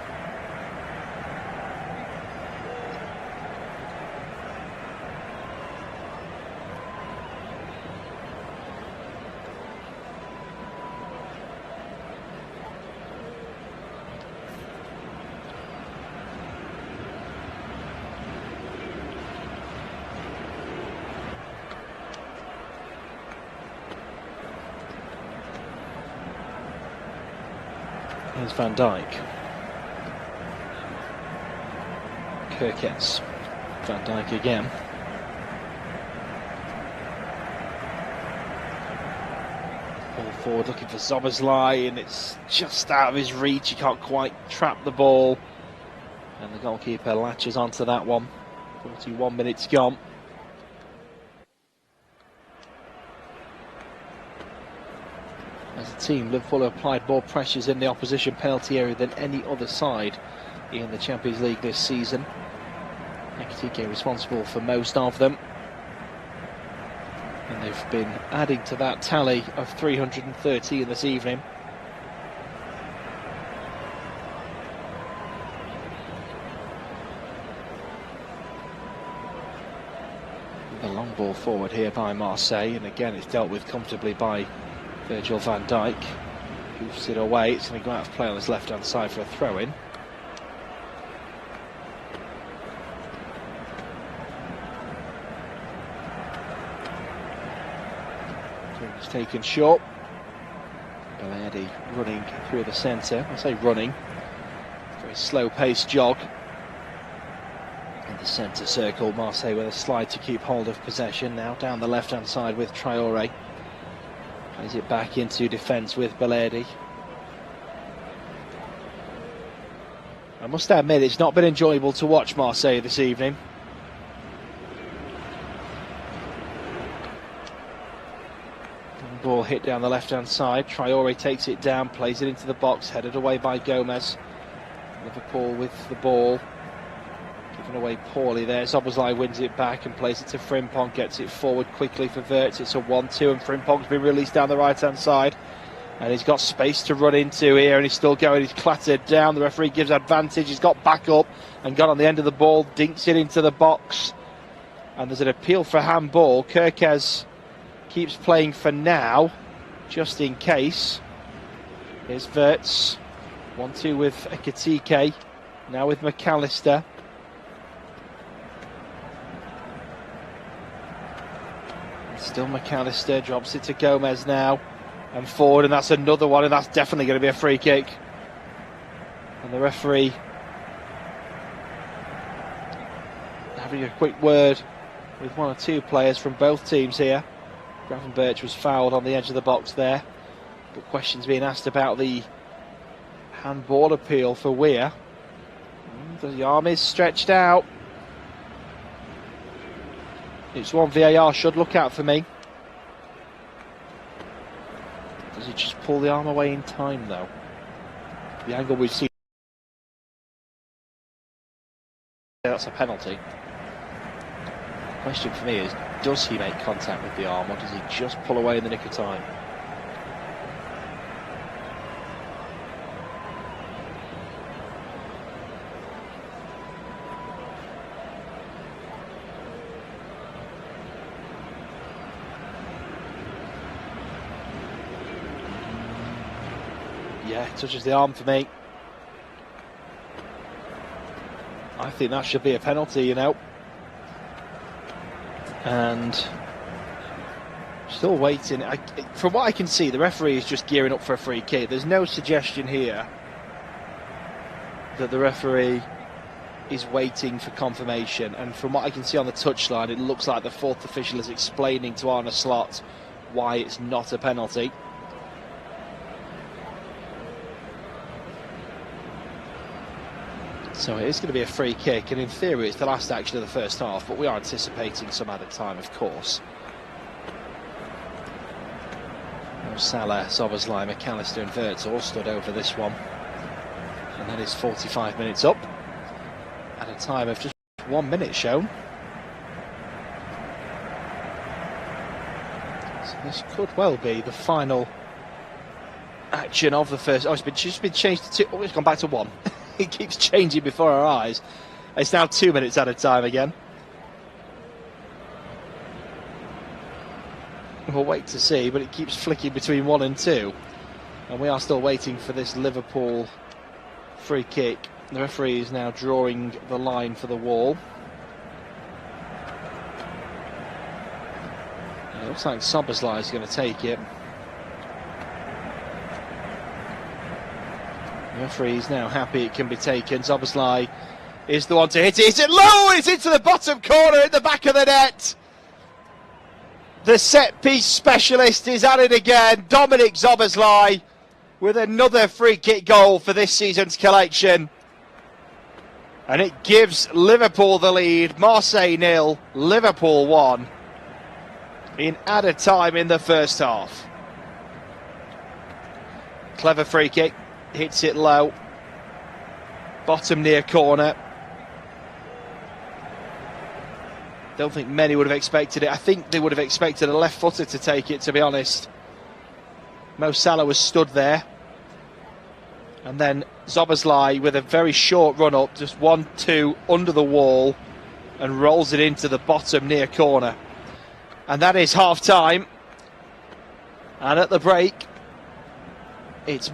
Here's Van Dijk. Kerkez. Van Dijk again. Ball forward looking for Szoboszlai, and it's just out of his reach. He can't quite trap the ball. And the goalkeeper latches onto that one. 41 minutes gone. As a team, Liverpool have applied more pressures in the opposition penalty area than any other side in the Champions League this season. Ekitike responsible for most of them. And they've been adding to that tally of 313 this evening. The long ball forward here by Marseille, and again it's dealt with comfortably by Virgil van Dijk. Hoofs it away, it's going to go out of play on his left hand side for a throw-in. It's taken short. Belletti running through the centre. I say running, very slow-paced jog in the centre circle. Marseille with a slide to keep hold of possession. Now down the left-hand side with Traoré. Is it back into defence with Beledi? I must admit, it's not been enjoyable to watch Marseille this evening. Ball hit down the left-hand side. Traore takes it down, plays it into the box, headed away by Gomez. Liverpool with the ball. Given away poorly there. Szoboszlai wins it back and plays it to Frimpong. Gets it forward quickly for Wirtz. It's a 1-2 and Frimpong's been released down the right-hand side. And he's got space to run into here, and he's still going. He's clattered down. The referee gives advantage. He's got back up and got on the end of the ball, dinks it into the box. And there's an appeal for handball. Kerkez keeps playing for now, just in case. Here's Wirtz. 1-2 with Ekitike. Now with McAllister. Still McAllister. Drops it to Gomez now. And forward, and that's another one, and that's definitely going to be a free kick. And the referee having a quick word with one or two players from both teams here. Gravenberch was fouled on the edge of the box there, but questions being asked about the handball appeal for Weir. The arm is stretched out. It's one VAR should look out for me. Does he just pull the arm away in time, though? The angle we've seen, that's a penalty. The question for me is, does he make contact with the arm, or does he just pull away in the nick of time? Yeah, touches the arm for me. I think that should be a penalty, you know. And still waiting. From what I can see, the referee is just gearing up for a free kick. There's no suggestion here that the referee is waiting for confirmation. And from what I can see on the touchline, it looks like the fourth official is explaining to Arne Slot why it's not a penalty. So it is going to be a free kick, and in theory it's the last action of the first half, but we are anticipating some added time, of course. Salah, Szoboszlai, McAllister and Wirtz all stood over this one. And that is 45 minutes up at a time of just 1 minute shown. So this could well be the final action of the first. Oh, it's just been changed to 2. Oh, it's gone back to 1. It keeps changing before our eyes. It's now 2 minutes at a time again. We'll wait to see, but it keeps flicking between 1 and 2. And we are still waiting for this Liverpool free kick. The referee is now drawing the line for the wall. It looks like Szoboszlai is going to take it. The referee is now happy it can be taken. Szoboszlai is the one to hit it. Is it low? It's into the bottom corner in the back of the net. The set-piece specialist is at it again. Dominik Szoboszlai with another free-kick goal for this season's collection. And it gives Liverpool the lead. Marseille 0, Liverpool 1 in added time in the first half. Clever free-kick. Hits it low, bottom near corner. Don't think many would have expected it. I think they would have expected a left footer to take it, to be honest. Mo Salah was stood there, and then Szoboszlai with a very short run up, just 1-2 under the wall, and rolls it into the bottom near corner. And that is half time. And at the break, it's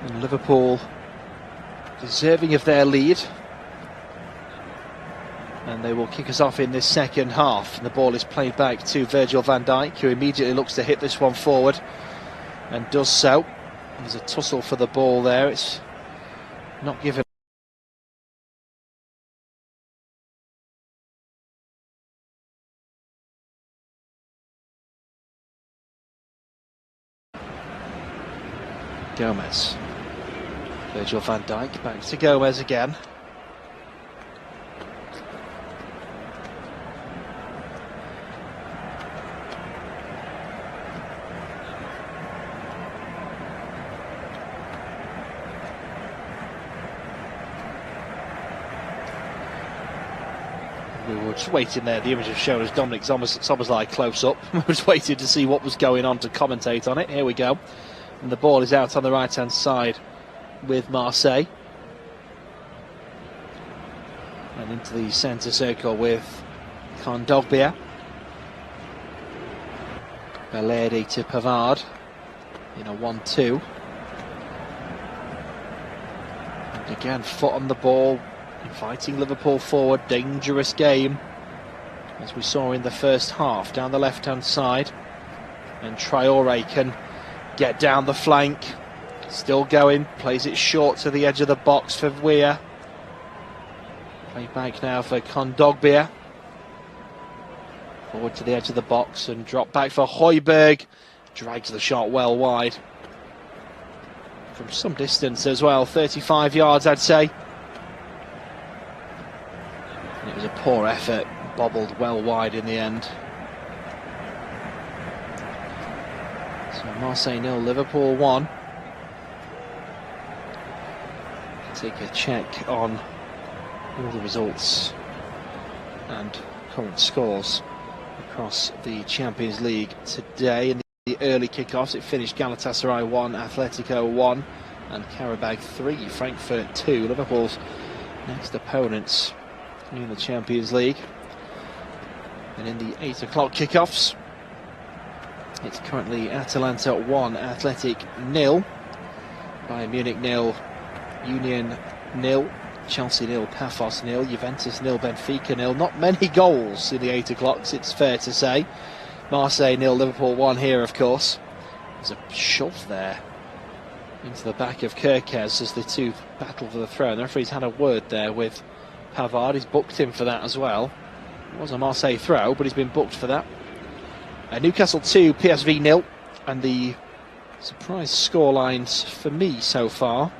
And Liverpool deserving of their lead. And they will kick us off in this second half. And the ball is played back to Virgil van Dijk, who immediately looks to hit this one forward and does so. There's a tussle for the ball there. It's not given. Gomez. Virgil van Dijk back to Gomez again. We were just waiting there. The image was shown as Dominic Szoboszlai close up. We were just waiting to see what was going on to commentate on it. Here we go. And the ball is out on the right-hand side with Marseille. And into the centre circle with Kondogbia. Belletti to Pavard in a 1-2. And again, foot on the ball, inviting Liverpool forward. Dangerous game, as we saw in the first half, down the left-hand side. And Traore can get down the flank. Still going, plays it short to the edge of the box for Weah. Play back now for Kondogbia. Forward to the edge of the box and drop back for Højbjerg. Drags the shot well wide. From some distance as well, 35 yards I'd say. And it was a poor effort, bobbled well wide in the end. So Marseille 0, Liverpool 1. Take a check on all the results and current scores across the Champions League today. In the early kickoffs, it finished Galatasaray 1, Atletico 1, and Karabag 3, Frankfurt 2. Liverpool's next opponents in the Champions League. And in the 8 o'clock kickoffs, it's currently Atalanta 1, Athletic 0, Bayern Munich 0, Union 0, Chelsea 0, Paphos 0, Juventus 0, Benfica 0. Not many goals in the 8 o'clocks, it's fair to say. Marseille 0, Liverpool 1 here, of course. There's a shove there into the back of Kerkez as the two battle for the throne. The referee's had a word there with Pavard. He's booked him for that as well. It was a Marseille throw, but he's been booked for that. Newcastle 2, PSV 0. And the surprise scorelines for me so far: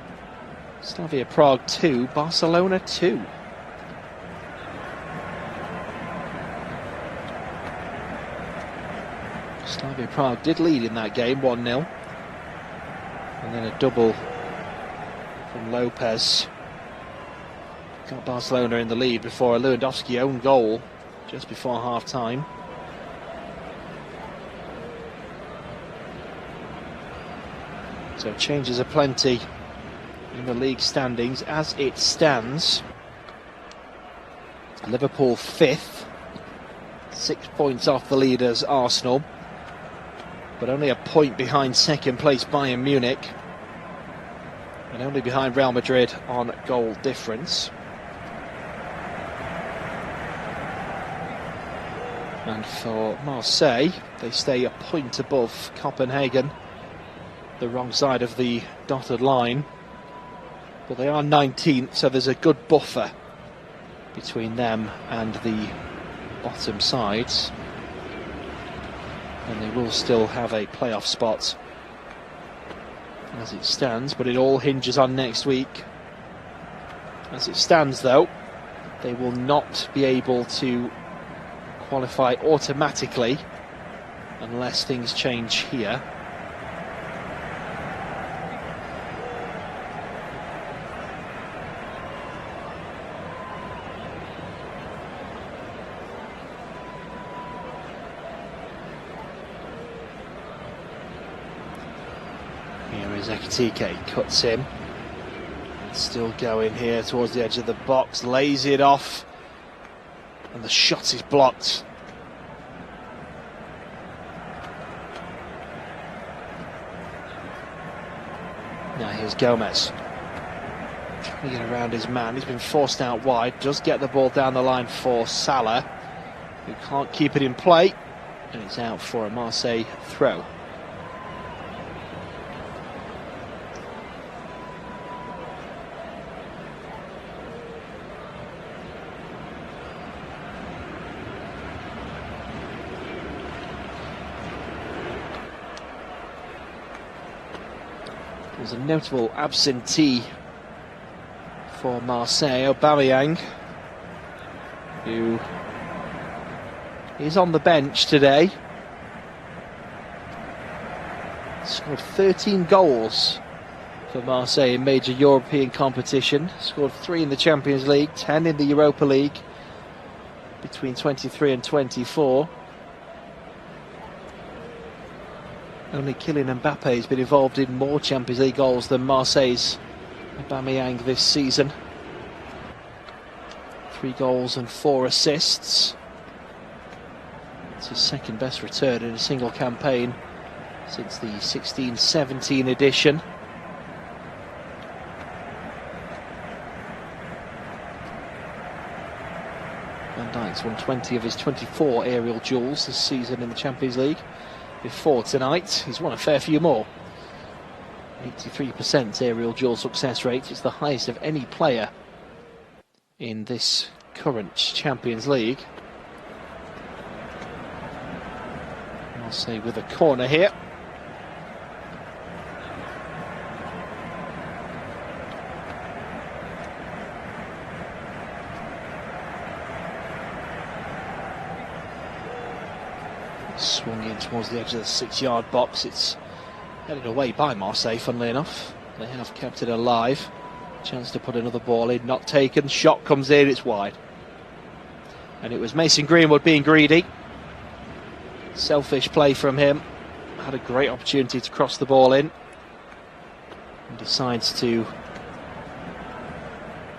Slavia Prague 2, Barcelona 2. Slavia Prague did lead in that game, 1-0. And then a double from Lopez got Barcelona in the lead before a Lewandowski own goal just before half-time. So changes are plenty in the league standings as it stands. Liverpool 5th, 6 points off the leaders Arsenal, but only a point behind second place Bayern Munich, and only behind Real Madrid on goal difference. And for Marseille, they stay a point above Copenhagen, the wrong side of the dotted line. But they are 19th, so there's a good buffer between them and the bottom sides. And they will still have a playoff spot as it stands, but it all hinges on next week. As it stands, though, they will not be able to qualify automatically unless things change here. Here is Ekitike, cuts him. Still going here towards the edge of the box, lays it off, and the shot is blocked. Now here's Gomez. Trying to get around his man. He's been forced out wide. Does get the ball down the line for Salah, who can't keep it in play. And it's out for a Marseille throw. There's a notable absentee for Marseille, Aubameyang, who is on the bench today. Scored 13 goals for Marseille in major European competition. Scored 3 in the Champions League, 10 in the Europa League between 23 and 24. Only Kylian Mbappe has been involved in more Champions League goals than Marseille's Aubameyang this season. 3 goals and 4 assists. It's his second best return in a single campaign since the 16-17 edition. Van Dijk's won 20 of his 24 aerial duels this season in the Champions League. Before tonight, he's won a fair few more. 83% aerial duel success rate. It's the highest of any player in this current Champions League. Marseille with a corner here. Swung in towards the edge of the 6-yard box. It's headed away by Marseille, funnily enough. They have kept it alive. Chance to put another ball in, not taken. Shot comes in, it's wide. And it was Mason Greenwood being greedy. Selfish play from him. Had a great opportunity to cross the ball in. And decides to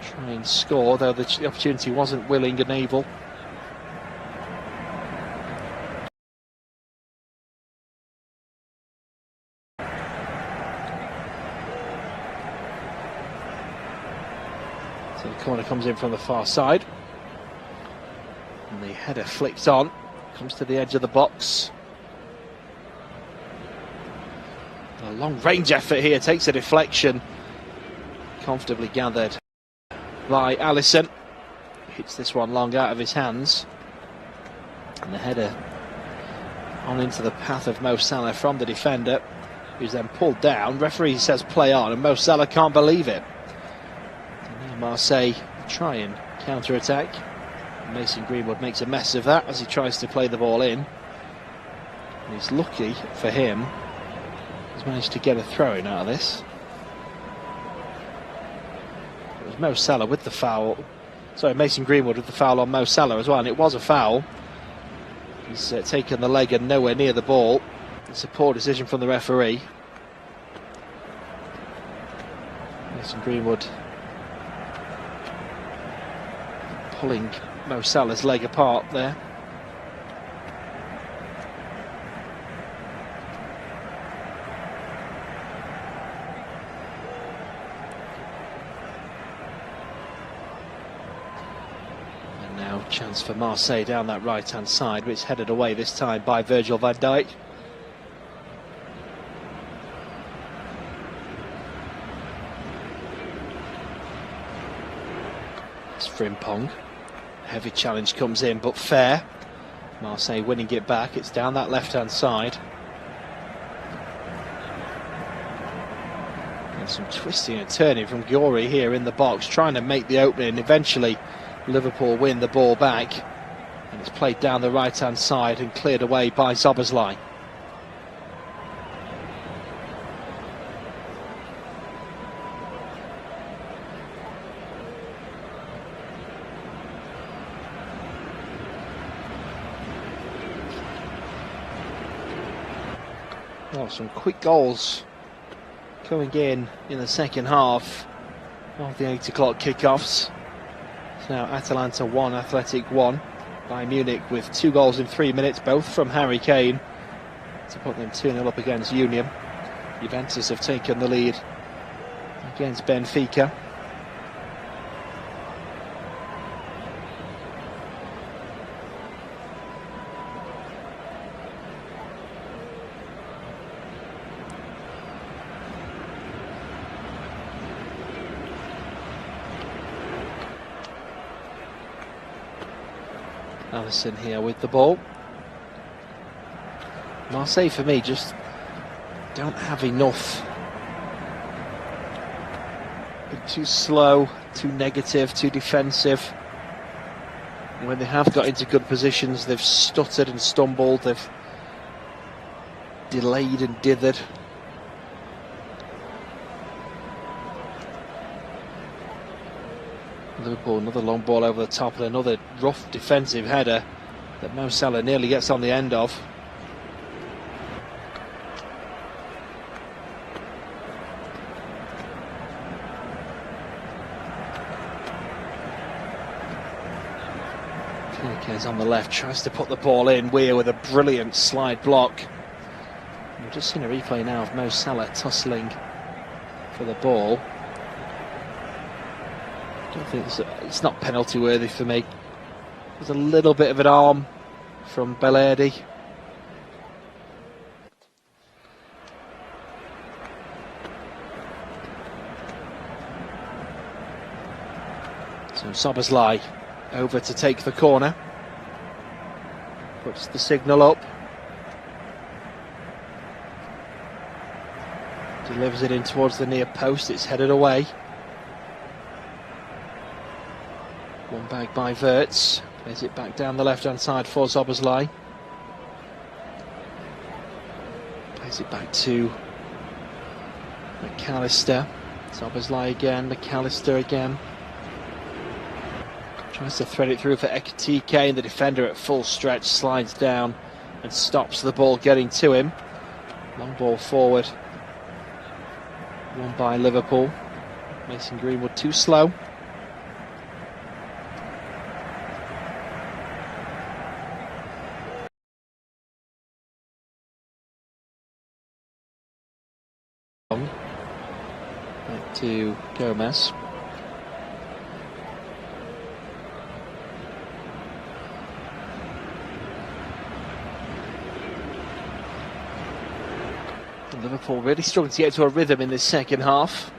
try and score, though the opportunity wasn't willing and able. So the corner comes in from the far side. And the header flicked on. Comes to the edge of the box. A long range effort here, takes a deflection. Comfortably gathered by Alisson. Hits this one long out of his hands. And the header on into the path of Mo Salah from the defender, who's then pulled down. Referee says play on, and Mo Salah can't believe it. And now Marseille try and counter-attack. Mason Greenwood makes a mess of that as he tries to play the ball in. And he's lucky for him. He's managed to get a throw-in out of this. It was Mo Salah with the foul. Sorry, Mason Greenwood with the foul on Mo Salah as well, and it was a foul. He's taken the leg and nowhere near the ball. It's a poor decision from the referee. Mason Greenwood pulling Mo Salah's leg apart there. And now chance for Marseille down that right hand side, but it's headed away this time by Virgil van Dijk. It's Frimpong. Heavy challenge comes in, but fair. Marseille winning it back. It's down that left-hand side. And some twisting and turning from Giori here in the box, trying to make the opening. Eventually, Liverpool win the ball back. And it's played down the right-hand side and cleared away by Szoboszlai. Oh, some quick goals coming in the second half of the 8 o'clock kickoffs. It's now Atalanta 1, Athletic 1. Bayern Munich with 2 goals in 3 minutes, both from Harry Kane, to put them 2-0 up against Union. Juventus have taken the lead against Benfica. Allison here with the ball. Marseille, for me, just don't have enough. They're too slow, too negative, too defensive. And when they have got into good positions, they've stuttered and stumbled, they've delayed and dithered. Liverpool, another long ball over the top and another rough defensive header that Mo Salah nearly gets on the end of. Piqué's on the left, tries to put the ball in. Weir with a brilliant slide block. We've just seen a replay now of Mo Salah tussling for the ball. I don't think it's not penalty worthy for me. There's a little bit of an arm from Belletti. So Szoboszlai over to take the corner. Puts the signal up. Delivers it in towards the near post. It's headed away. One back by Wirtz. Plays it back down the left-hand side for Szoboszlai. Plays it back to McAllister. Szoboszlai again, McAllister again. Tries to thread it through for Ekitike, and the defender at full stretch slides down and stops the ball getting to him. Long ball forward. Won by Liverpool. Mason Greenwood too slow. Back to Gomez. And Liverpool really struggling to get to a rhythm in this second half.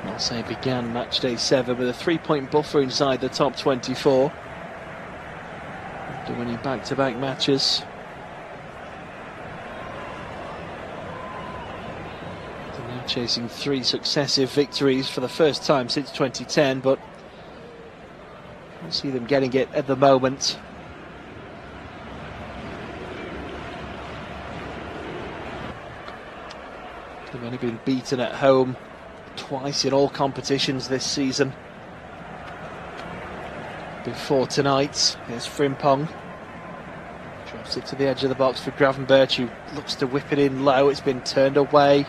Marseille began match day 7 with a 3-point buffer inside the top 24. After winning back-to-back matches. They're now chasing 3 successive victories for the first time since 2010, but I don't see them getting it at the moment. They've only been beaten at home twice in all competitions this season. Before tonight, here's Frimpong. Drops it to the edge of the box for Gravenberch, who looks to whip it in low. It's been turned away.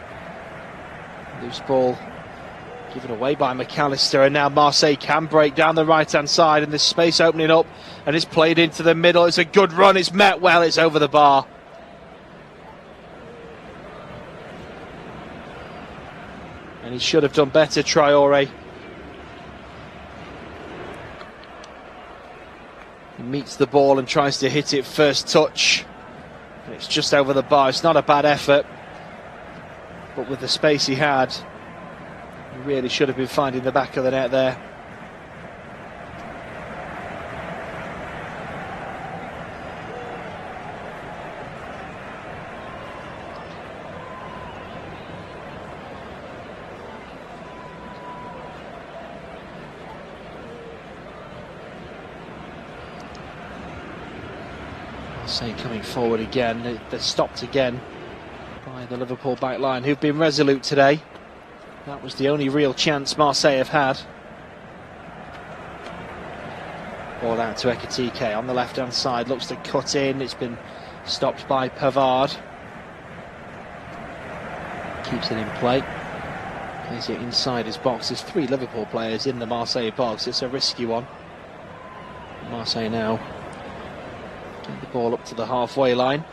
Loose ball given away by McAllister, and now Marseille can break down the right-hand side, and there's space opening up, and it's played into the middle. It's a good run, it's met well, it's over the bar. And he should have done better, Traoré. He meets the ball and tries to hit it first touch. And it's just over the bar. It's not a bad effort. But with the space he had, he really should have been finding the back of the net there. Marseille coming forward again. They're stopped again by the Liverpool back line, who've been resolute today. That was the only real chance Marseille have had. Ball out to Ekitike on the left-hand side, looks to cut in. It's been stopped by Pavard. Keeps it in play. Plays it inside his box. There's 3 Liverpool players in the Marseille box. It's a risky one. Marseille now Get the ball up to the halfway line.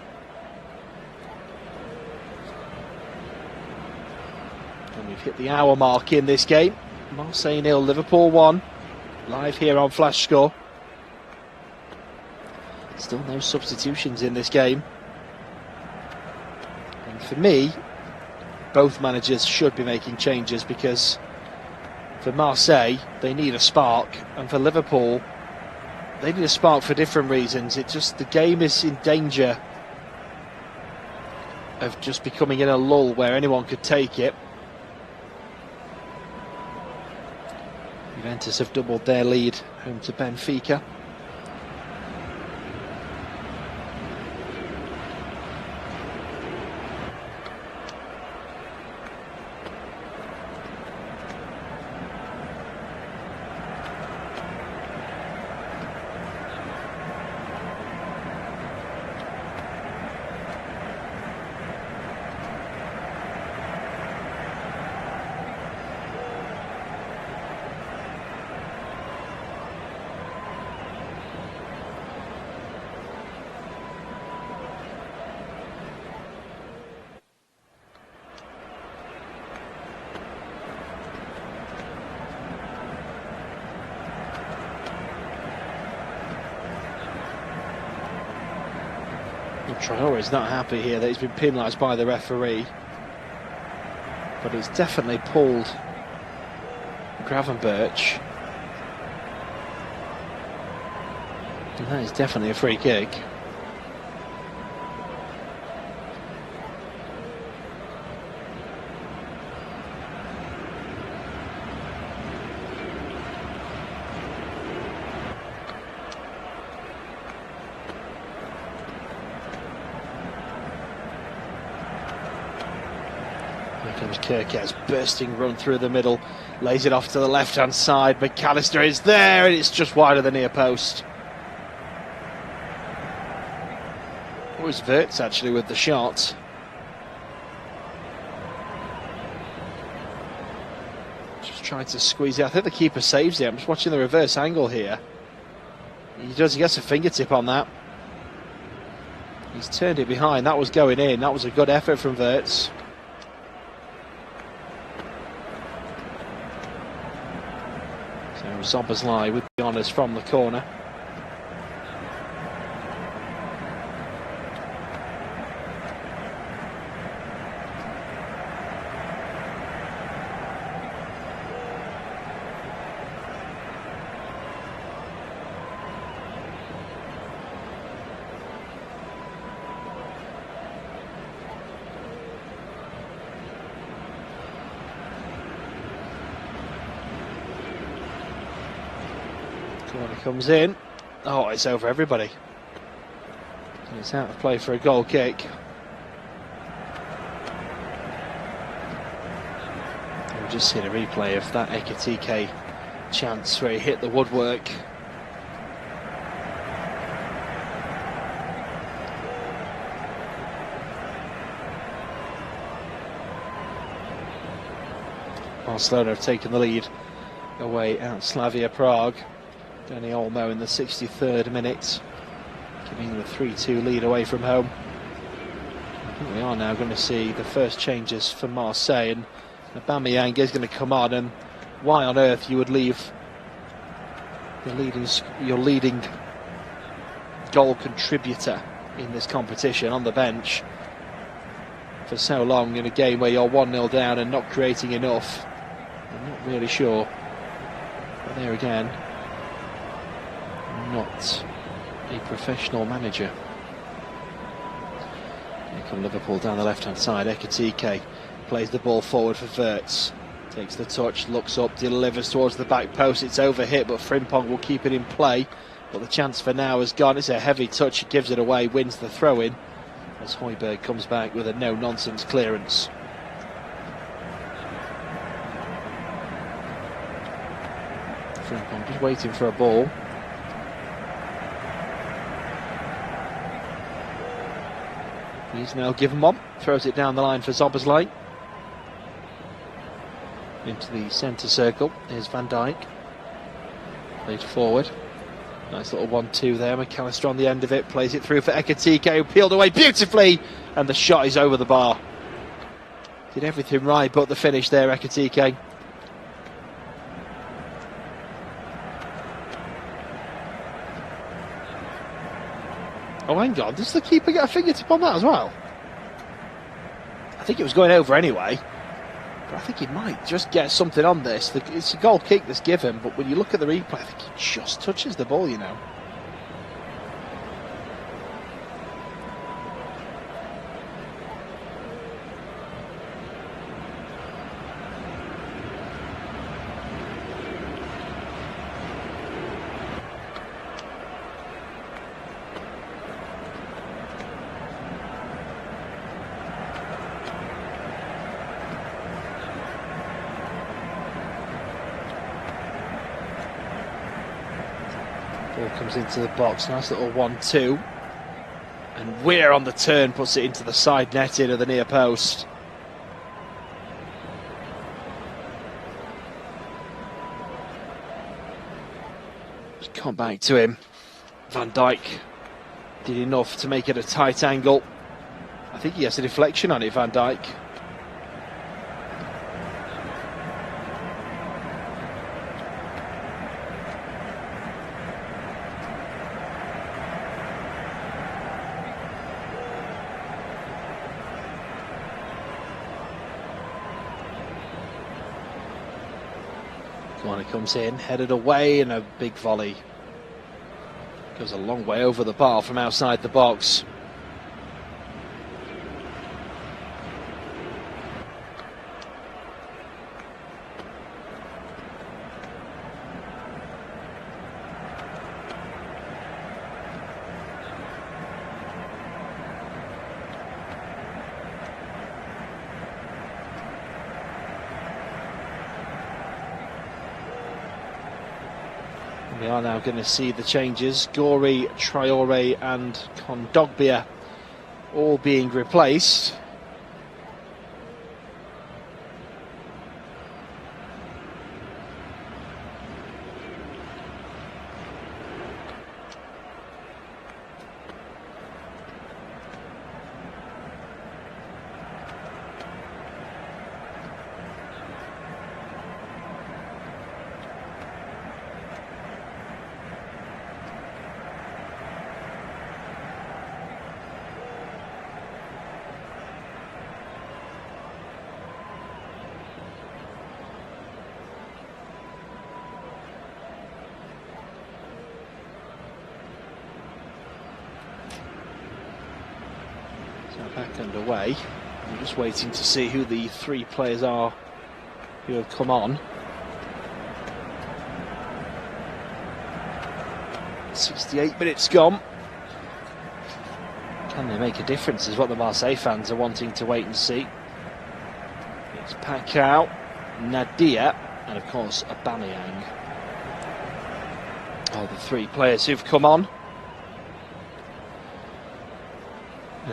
And we've hit the hour mark in this game. Marseille 0, Liverpool 1. Live here on Flash Score. Still no substitutions in this game. And for me, both managers should be making changes, because for Marseille, they need a spark, and for Liverpool, they need a spark for different reasons. The game is in danger of just becoming in a lull where anyone could take it. Juventus have doubled their lead home to Benfica. Traore is not happy here that he's been penalised by the referee, but he's definitely pulled Gravenberch, and that is definitely a free kick. Comes Kirkes, bursting run through the middle, lays it off to the left hand side. McAllister is there, and it's just wide of the near post. It was Wirtz actually with the shot. Just trying to squeeze it. I think the keeper saves it. I'm just watching the reverse angle here. He gets a fingertip on that. He's turned it behind. That was going in. That was a good effort from Wirtz. Szoboszlai with the honours from the corner. Corner comes in. Oh, it's over everybody. And it's out of play for a goal kick. We've just seen a replay of that Ekitike chance where he hit the woodwork. Barcelona have taken the lead away at Slavia Prague. Danny Olmo in the 63rd minute, giving the 3-2 lead away from home. I think we are now going to see the first changes for Marseille, and Aubameyang is going to come on. And why on earth you would leave your leading goal contributor in this competition on the bench for so long in a game where you're 1-0 down and not creating enough? I'm not really sure. But there again, not a professional manager. Here come Liverpool down the left hand side. Ekitike plays the ball forward for Wirtz, takes the touch, looks up, delivers towards the back post. It's overhit, but Frimpong will keep it in play, but the chance for now is gone. It's a heavy touch, he gives it away, wins the throw in as Højbjerg comes back with a no nonsense clearance. Frimpong just waiting for a ball. He's now given one, throws it down the line for Szoboszlai. Into the centre circle, here's Van Dijk. Played forward. Nice little 1-2 there. McAllister on the end of it, plays it through for Ekitike, who peeled away beautifully, and the shot is over the bar. Did everything right but the finish there, Ekitike. Oh, hang on, does the keeper get a fingertip on that as well? I think it was going over anyway, but I think he might just get something on this. It's a goal kick that's given, but when you look at the replay, I think he just touches the ball, you know. Ball comes into the box, nice little 1-2. And Weir on the turn puts it into the side netting of the near post. Just come back to him. Van Dijk did enough to make it a tight angle. I think he has a deflection on it, Van Dijk. Corner comes in, headed away, and a big volley. Goes a long way over the bar from outside the box. We are now going to see the changes. Gorey, Traore and Kondogbia all being replaced. Back underway. I'm just waiting to see who the three players are who have come on. 68 minutes gone. Can they make a difference is what the Marseille fans are wanting to wait and see. It's Pacquiao, Nadia and of course Aubameyang. All the three players who've come on.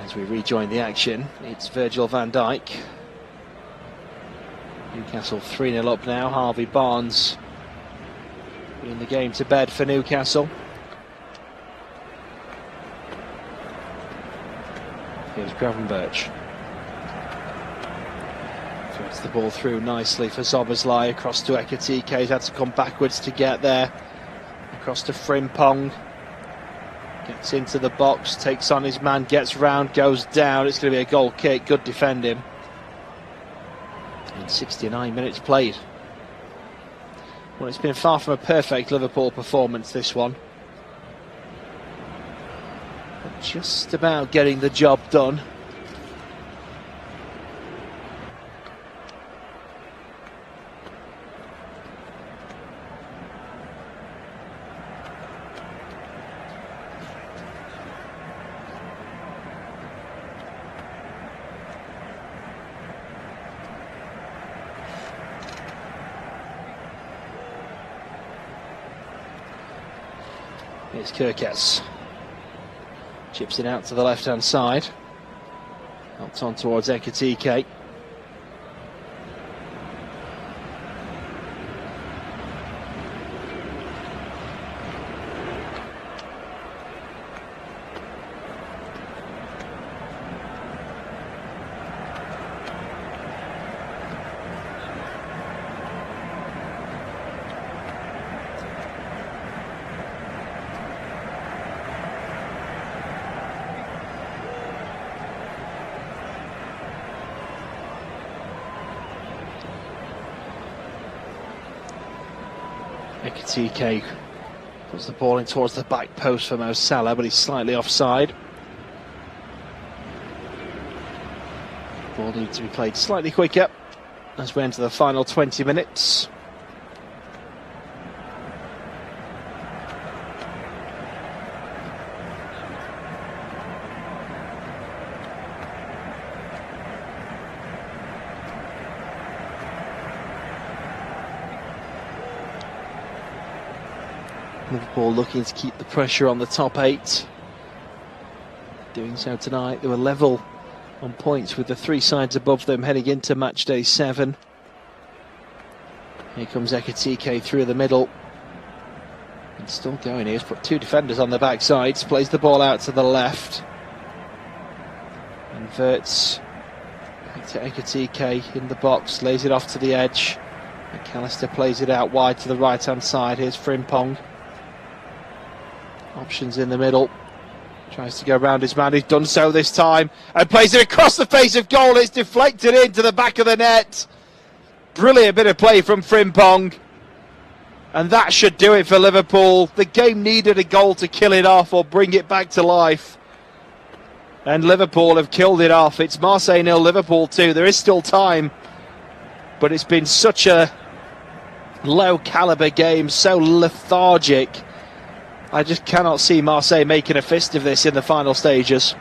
As we rejoin the action, it's Virgil van Dijk. Newcastle 3-0 up now. Harvey Barnes putting the game to bed for Newcastle. Here's Gravenberch. Threads the ball through nicely for Szoboszlai. Across to Ekitike. He's had to come backwards to get there. Across to Frimpong. Gets into the box, takes on his man, gets round, goes down. It's going to be a goal kick. Good defending. In 69 minutes played. Well, it's been far from a perfect Liverpool performance, this one. But just about getting the job done. Here's Kirkes. Chips it out to the left-hand side. Helped on towards Ekitike. Ekitike puts the ball in towards the back post for Mo Salah, but he's slightly offside. Ball needs to be played slightly quicker as we enter the final 20 minutes. Liverpool looking to keep the pressure on the top 8. Doing so tonight. They were level on points with the 3 sides above them heading into match day 7. Here comes Ekitike through the middle. And still going. He's put 2 defenders on the back sides. Plays the ball out to the left. Inverts back to Ekitike in the box. Lays it off to the edge. McAllister plays it out wide to the right hand side. Here's Frimpong. Options in the middle. Tries to go around his man. He's done so this time. And plays it across the face of goal. It's deflected into the back of the net. Brilliant bit of play from Frimpong. And that should do it for Liverpool. The game needed a goal to kill it off or bring it back to life. And Liverpool have killed it off. It's Marseille 0, Liverpool 2. There is still time. But it's been such a low calibre game. So lethargic. I just cannot see Marseille making a fist of this in the final stages.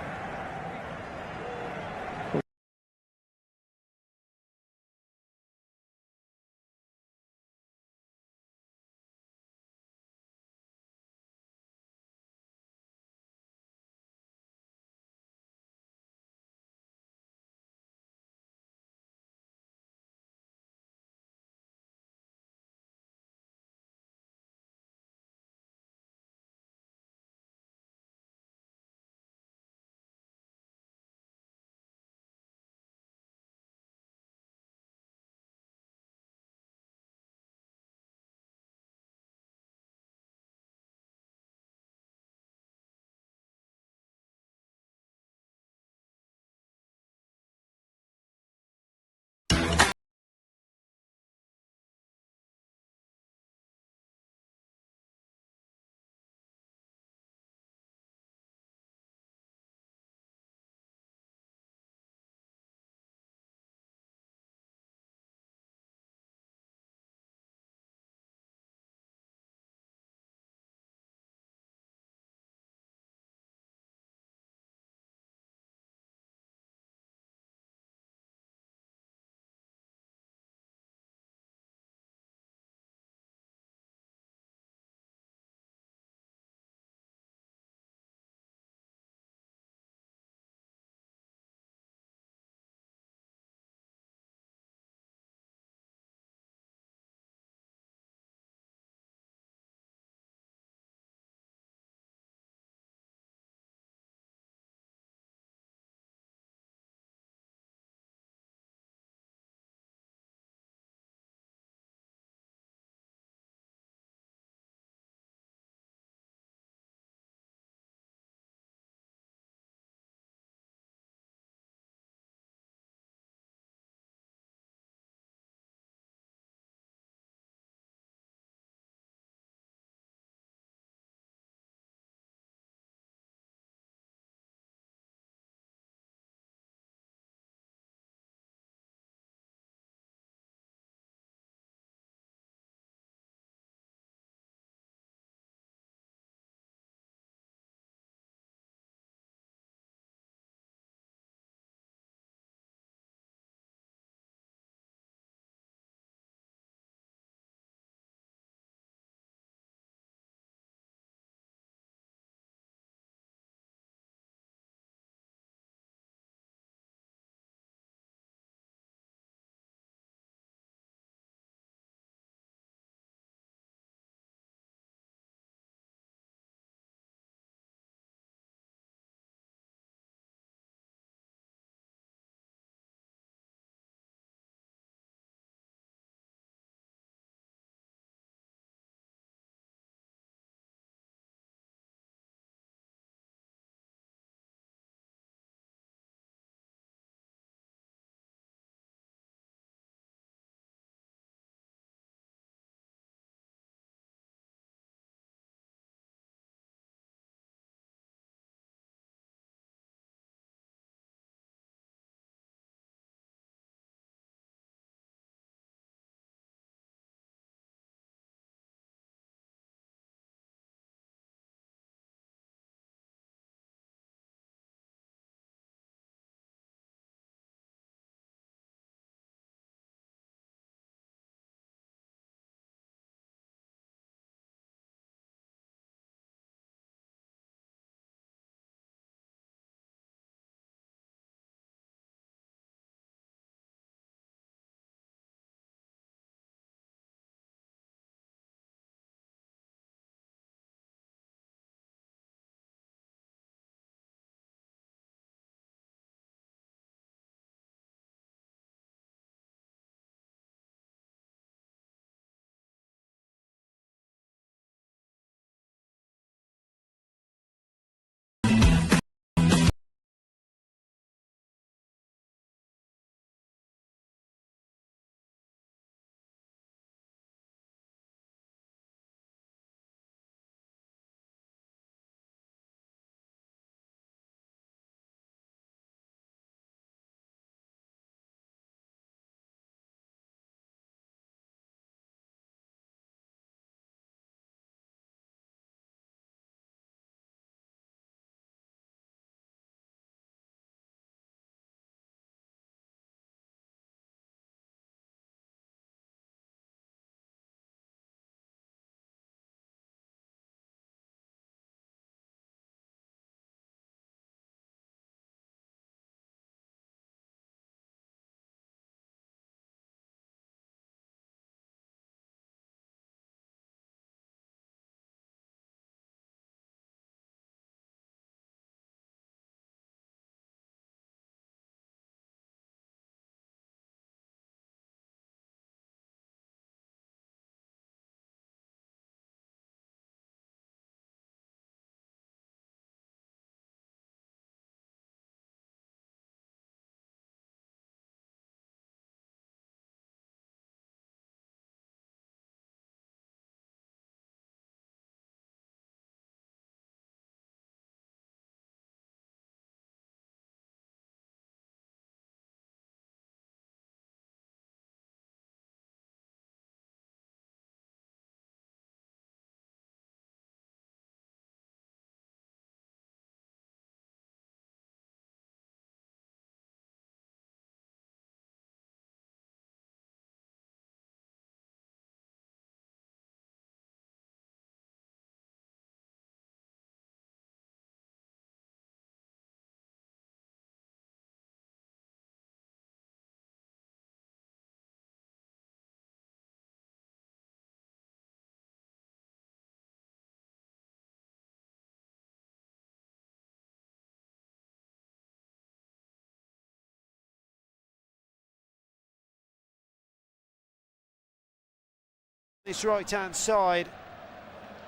This right-hand side,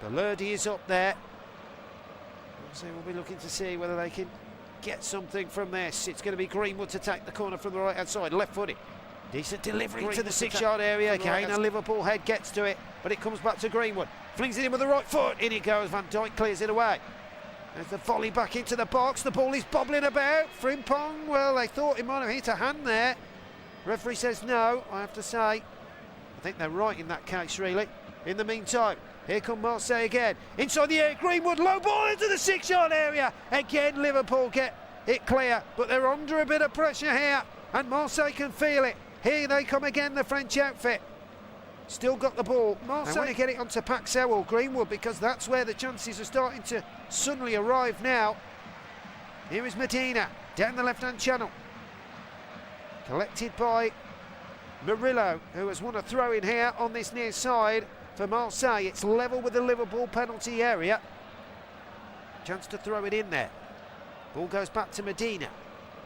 Balerdi is up there. So we'll be looking to see whether they can get something from this. It's going to be Greenwood to take the corner from the right-hand side, left-footed. Decent delivery to the 6-yard area again, and Liverpool head gets to it, but it comes back to Greenwood. Flings it in with the right foot, in it goes, Van Dijk clears it away. There's the volley back into the box, the ball is bobbling about. Frimpong, well, they thought he might have hit a hand there. Referee says no, I have to say. I think they're right in that case, really. In the meantime, here come Marseille again. Inside the area, Greenwood, low ball into the 6-yard area. Again, Liverpool get it clear, but they're under a bit of pressure here, and Marseille can feel it. Here they come again, the French outfit. Still got the ball. Marseille want to get it onto Paxel or Greenwood, because that's where the chances are starting to suddenly arrive now. Here is Medina, down the left-hand channel. Collected by Murillo, who has won a throw-in here on this near side for Marseille. It's level with the Liverpool penalty area. Chance to throw it in there. Ball goes back to Medina.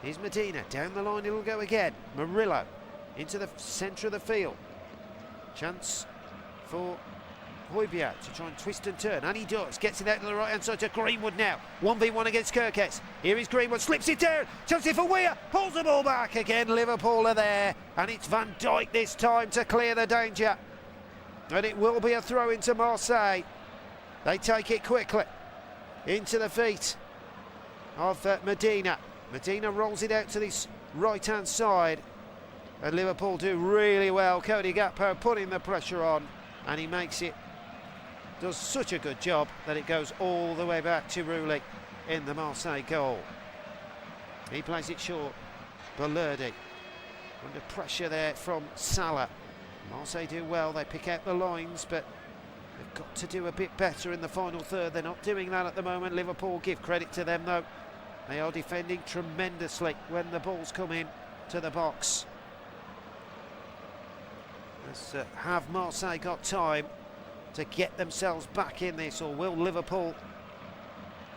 Here's Medina, down the line it'll go again. Murillo into the centre of the field. Chance for Højbjerg to try and twist and turn, and he does. Gets it out to the right hand side to Greenwood now. 1v1 against Kirkes. Here is Greenwood, slips it down. Chance it for Weir, pulls the ball back again. Liverpool are there, and it's Van Dijk this time to clear the danger. And it will be a throw into Marseille. They take it quickly into the feet of Medina. Medina rolls it out to this right hand side, and Liverpool do really well. Cody Gakpo putting the pressure on, and he makes it, does such a good job that it goes all the way back to Roulli in the Marseille goal. He plays it short. Balerdi under pressure there from Salah. Marseille do well, they pick out the lines, but they've got to do a bit better in the final third. They're not doing that at the moment. Liverpool, give credit to them though. They are defending tremendously when the balls come in to the box. Have Marseille got time to get themselves back in this, or will Liverpool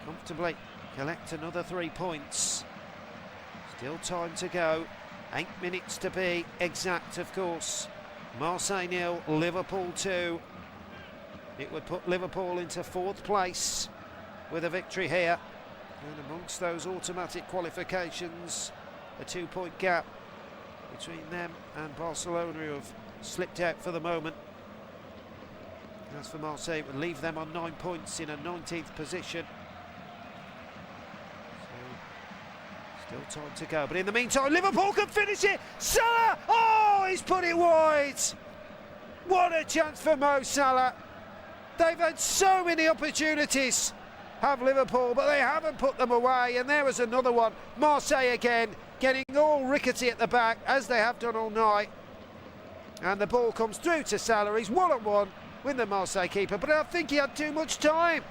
comfortably collect another 3 points? Still time to go, 8 minutes to be exact, of course. Marseille 0, Liverpool 2. It would put Liverpool into 4th place with a victory here, and amongst those automatic qualifications, a 2-point gap between them and Barcelona, who have slipped out for the moment. As for Marseille, it would leave them on 9 points in a 19th position. So, still time to go, but in the meantime, Liverpool can finish it. Salah! Oh, he's put it wide! What a chance for Mo Salah! They've had so many opportunities, have Liverpool, but they haven't put them away, and there was another one. Marseille again, getting all rickety at the back, as they have done all night. And the ball comes through to Salah. He's one-on-one with the Marseille keeper, but I think he had too much time.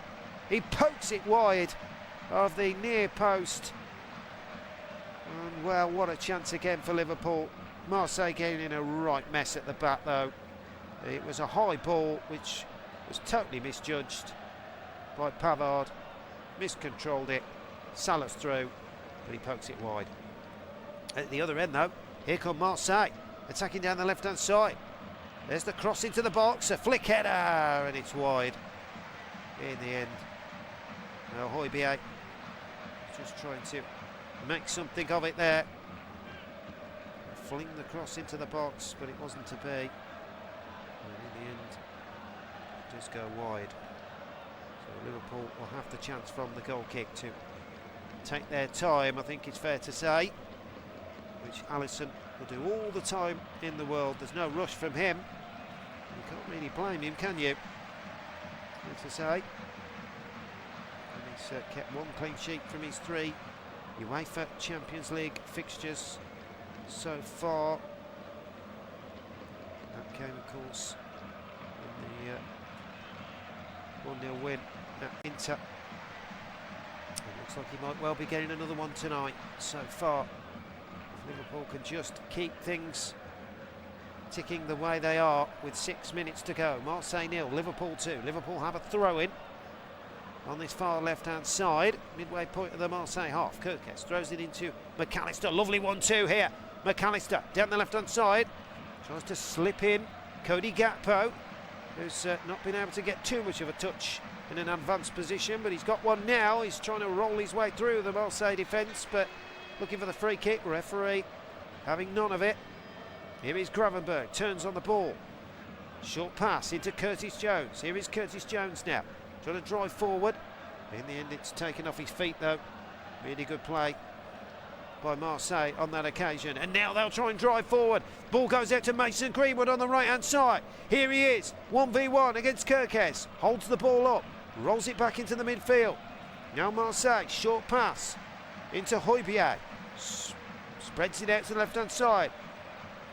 He pokes it wide of the near post. And well, what a chance again for Liverpool. Marseille getting in a right mess at the back though. It was a high ball which was totally misjudged by Pavard. Miscontrolled it. Salah's through, but he pokes it wide. At the other end though, here come Marseille, attacking down the left hand side. There's the cross into the box, a flick header, and it's wide in the end. Now Højbjerg just trying to make something of it there. Fling the cross into the box, but it wasn't to be. And in the end, it does go wide. So Liverpool will have the chance from the goal kick to take their time, I think it's fair to say, which Alisson will do all the time in the world. There's no rush from him. You can't really blame him, can you? Fair to say. And he's kept 1 clean sheet from his 3 UEFA Champions League fixtures so far. That came, of course, in the 1-0 win at Inter. It looks like he might well be getting another one tonight so far. If Liverpool can just keep things ticking the way they are with 6 minutes to go. Marseille 0, Liverpool 2. Liverpool have a throw-in on this far left-hand side, midway point of the Marseille half. Kirkes throws it into McAllister. Lovely 1-2 here. McAllister down the left-hand side, tries to slip in. Cody Gakpo who's not been able to get too much of a touch in an advanced position, but he's got one now. He's trying to roll his way through the Marseille defence, but looking for the free kick. Referee having none of it. Here is Gravenberg, turns on the ball. Short pass into Curtis Jones. Here is Curtis Jones now, trying to drive forward. In the end, it's taken off his feet though. Really good play by Marseille on that occasion. And now they'll try and drive forward. Ball goes out to Mason Greenwood on the right-hand side. Here he is, 1v1 against Kirkes. Holds the ball up, rolls it back into the midfield. Now Marseille, short pass into Højbjerg. Spreads it out to the left-hand side.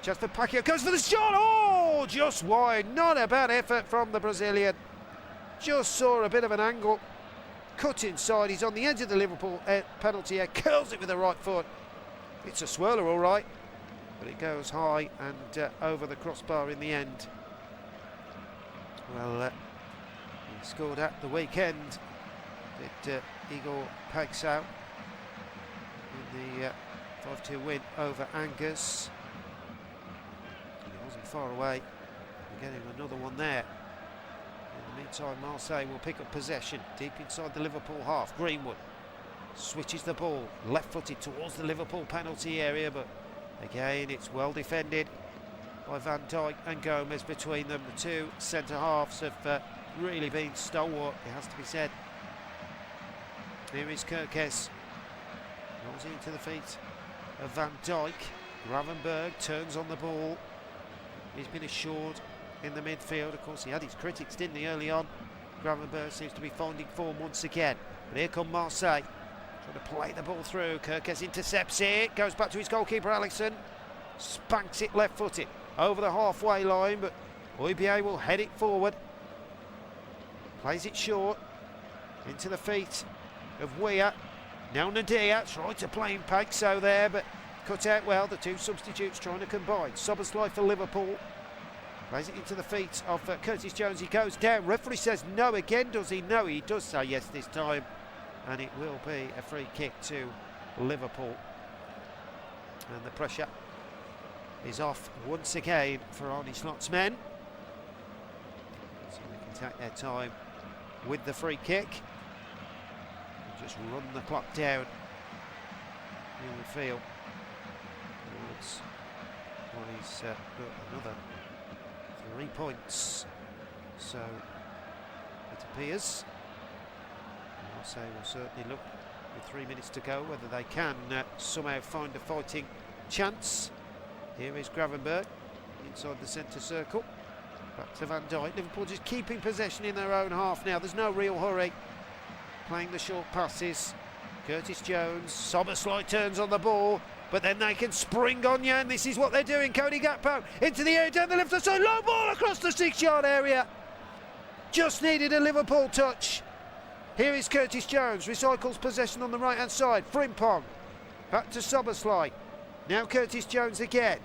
Chance for Pacquiao, goes for the shot. Oh, just wide. Not a bad effort from the Brazilian. Just saw a bit of an angle. Cut inside. He's on the edge of the Liverpool penalty area. Curls it with the right foot. It's a swirler, all right, but it goes high and over the crossbar in the end. Well, he scored at the weekend. Did Igor Paixão in the 5-2 win over Angers. He wasn't far away from getting another one there. In the meantime, Marseille will pick up possession deep inside the Liverpool half. Greenwood switches the ball left-footed towards the Liverpool penalty area, but again it's well defended by Van Dijk and Gomez between them. The two centre-halves have really been stalwart, it has to be said. Here is Kirkes. Rolls into the feet of Van Dijk. Gravenberg turns on the ball. He's been assured in the midfield. Of course, he had his critics, didn't he, early on? Gravenberg seems to be finding form once again. But here come Marseille, trying to play the ball through. Kirkes intercepts it, goes back to his goalkeeper, Alisson. Spanks it left-footed over the halfway line, but Højbjerg will head it forward. Plays it short into the feet of Weah. Now Nadia tried to play in Paixão there, but cut out well. The two substitutes trying to combine. Szoboszlai for Liverpool. Plays it into the feet of Curtis Jones. He goes down. Referee says no again. Does he? No, he does say yes this time. And it will be a free kick to Liverpool. And the pressure is off once again for Arne Slot's men. So they can take their time with the free kick. And just run the clock down. You would feel towards what he's got another 3 points. So it appears Marseille will certainly look with 3 minutes to go whether they can somehow find a fighting chance. Here is Gravenberg inside the centre circle. Back to Van Dijk. Liverpool just keeping possession in their own half now. There's no real hurry. Playing the short passes. Curtis Jones. Szoboszlai turns on the ball, but then they can spring on you, and this is what they're doing. Cody Gakpo into the air, down the left side. Low ball across the 6-yard area. Just needed a Liverpool touch. Here is Curtis Jones. Recycles possession on the right-hand side. Frimpong. Back to Szoboszlai. Now Curtis Jones again.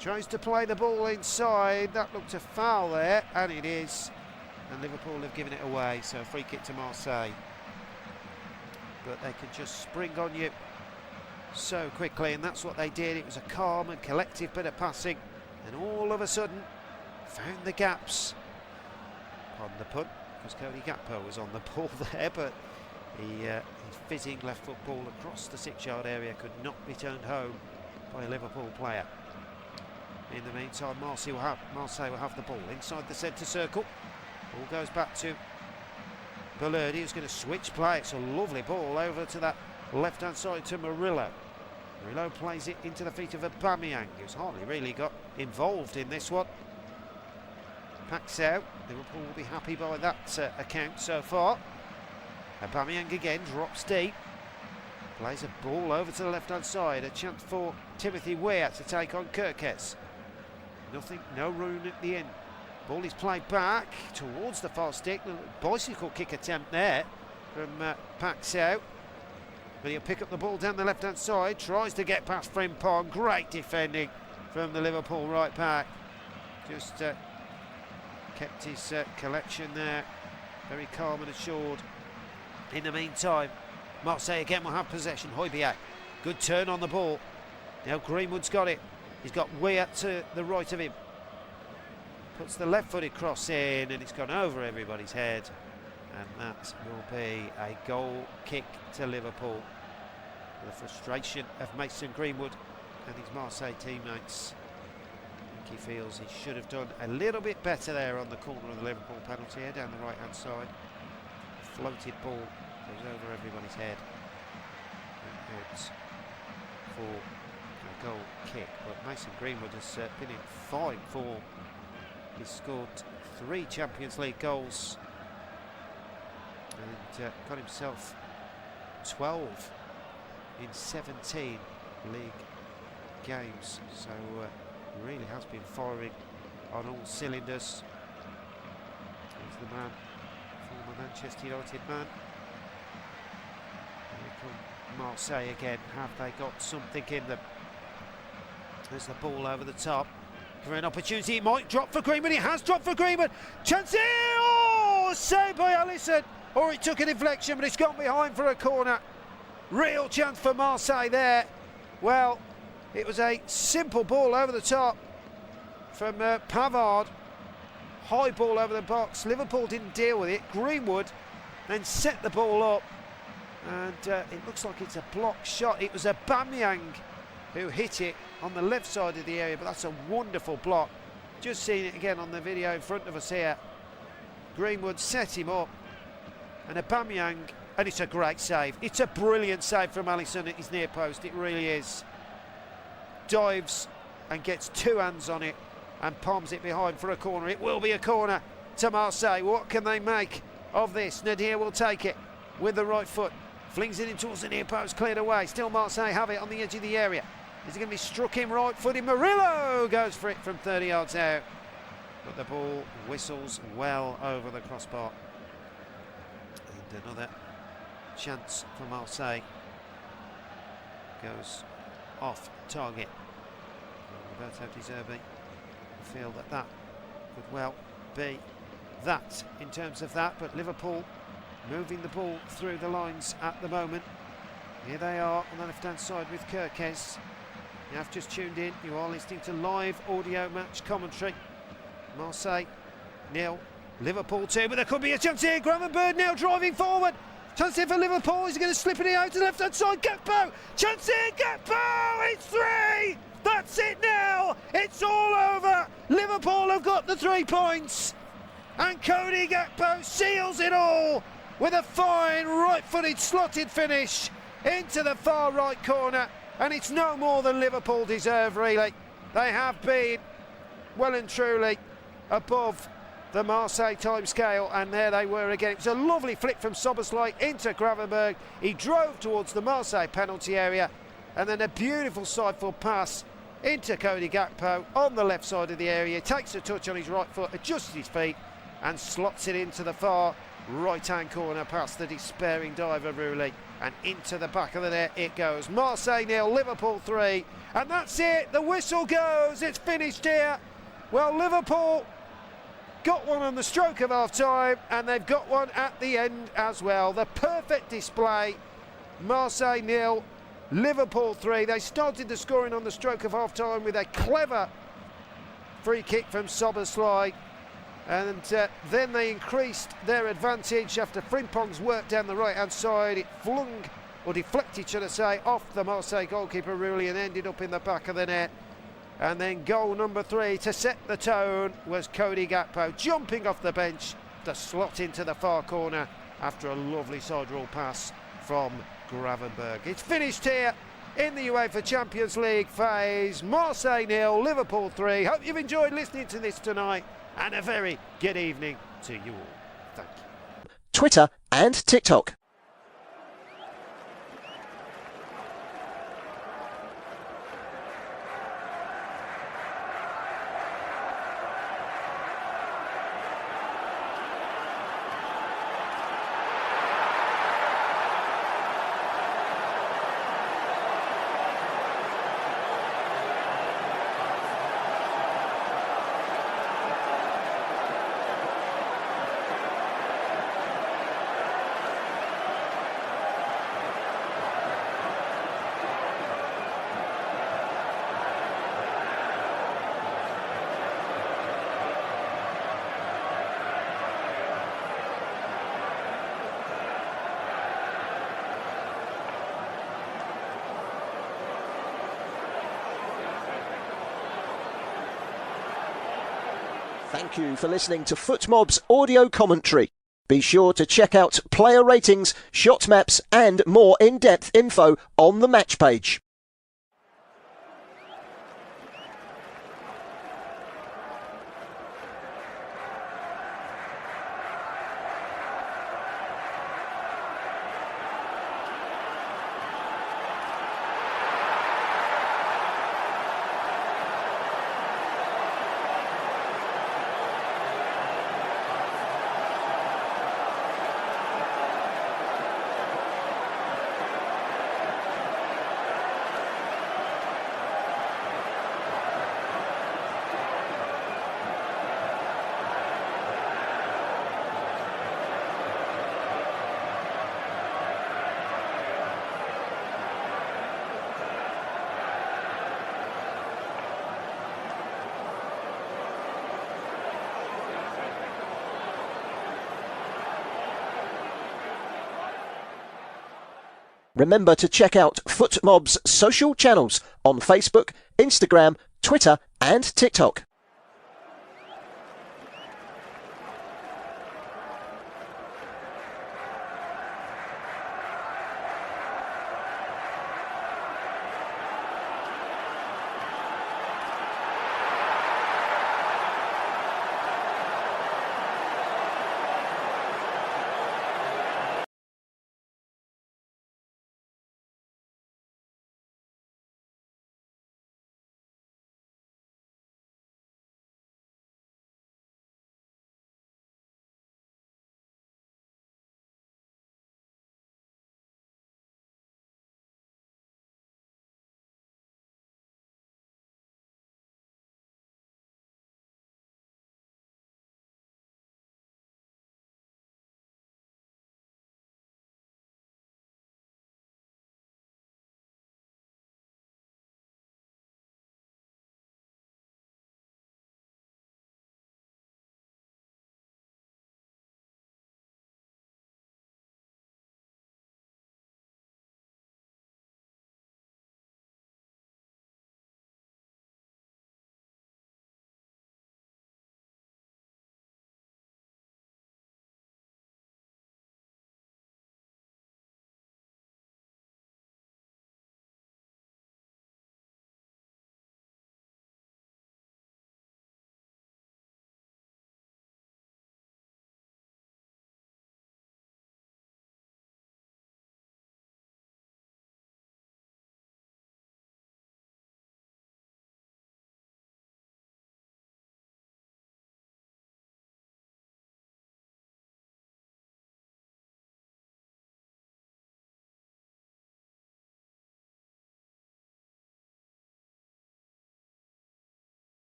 Tries to play the ball inside. That looked a foul there, and it is. And Liverpool have given it away, so a free kick to Marseille. But they can just spring on you so quickly, and that's what they did. It was a calm and collective bit of passing, and all of a sudden found the gaps. Pardon the pun, because Cody Gakpo was on the ball there, but his fizzing left foot ball across the 6-yard area could not be turned home by a Liverpool player. In the meantime, Marseille will have the ball inside the centre circle. Ball goes back to Berardi, who's going to switch play. It's a lovely ball over to that left-hand side to Murillo. Murillo plays it into the feet of Aubameyang, who's hardly really got involved in this one. Paixão, Liverpool will be happy by that account so far. Aubameyang again drops deep. Plays a ball over to the left-hand side. A chance for Timothy Weah to take on Kirkes. Nothing, no room at the end. Ball is played back towards the far stick. Bicycle kick attempt there from Paixão. But he'll pick up the ball down the left-hand side. Tries to get past Frimpong. Great defending from the Liverpool right back. Just kept his collection there. Very calm and assured. In the meantime, Marseille again will have possession. Højbjerg, good turn on the ball. Now Greenwood's got it. He's got Weah to the right of him. puts the left-footed cross in, and it's gone over everybody's head, and that will be a goal kick to Liverpool. The frustration of Mason Greenwood and his Marseille teammates. I think he feels he should have done a little bit better there on the corner of the Liverpool penalty area down the right-hand side. A floated ball goes over everybody's head. It's for a goal kick, but Mason Greenwood has been in fine form. He's scored 3 Champions League goals and got himself 12 in 17 league games, so really has been firing on all cylinders. He's the man, former Manchester United man. Here come Marseille again. Have they got something in them? There's the ball over the top. For an opportunity, it might drop for Greenwood. It has dropped for Greenwood. Chance here! Oh, saved by Alisson. Or it took a deflection, but it's gone behind for a corner. Real chance for Marseille there. Well, it was a simple ball over the top from Pavard. High ball over the box. Liverpool didn't deal with it. Greenwood then set the ball up, and it looks like it's a block shot. It was Aubameyang who hit it on the left side of the area, but that's a wonderful block. Just seeing it again on the video in front of us here. Greenwood set him up, and Aubameyang, and it's a great save. It's a brilliant save from Alisson at his near post, it really is. Dives and gets 2 hands on it and palms it behind for a corner. It will be a corner to Marseille. What can they make of this? Nadir will take it with the right foot, flings it in towards the near post, cleared away. Still Marseille have it on the edge of the area. Is it going to be struck in right footed? Murillo goes for it from 30 yards out, but the ball whistles well over the crossbar. And another chance for Marseille goes off target. Roberto De Zerbi feel that could well be that in terms of that, but Liverpool moving the ball through the lines at the moment. Here they are on the left-hand side with Kirkes. You have just tuned in, you are listening to live audio match commentary. Marseille 0, Liverpool 2, but there could be a chance here. Gravenberch now driving forward. Chance here for Liverpool. Is he going to slip it out to the left-hand side? Gakpo! Chance here, Gakpo! It's 3! That's it now! It's all over! Liverpool have got the 3 points! And Cody Gakpo seals it all with a fine right-footed slotted finish into the far right corner. And it's no more than Liverpool deserve, really. They have been well and truly above the Marseille timescale, and there they were again. It was a lovely flick from Szoboszlai into Gravenberch. He drove towards the Marseille penalty area, and then a beautiful side-foot pass into Cody Gakpo on the left side of the area. Takes a touch on his right foot, adjusts his feet, and slots it into the far right-hand corner past the despairing diver Roulli, and into the back of the net it goes. Marseille 0, Liverpool 3, and that's it. The whistle goes. It's finished here. Well, Liverpool got one on the stroke of half-time, and they've got one at the end as well. The perfect display. Marseille 0, Liverpool 3. They started the scoring on the stroke of half-time with a clever free kick from Szoboszlai, and then they increased their advantage after Frimpong's work down the right-hand side. It flung, or deflected should I say, off the Marseille goalkeeper Roulli and ended up in the back of the net. And then goal number 3 to set the tone was Cody Gakpo jumping off the bench to slot into the far corner after a lovely side roll pass from Gravenberch. It's finished here in the UEFA Champions League phase. Marseille 0, Liverpool 3. Hope you've enjoyed listening to this tonight, and a very good evening to you all. Thank you. Twitter and TikTok. Thank you for listening to FootMob's audio commentary. Be sure to check out player ratings, shot maps and more in-depth info on the match page. Remember to check out FootMob's social channels on Facebook, Instagram, Twitter and TikTok.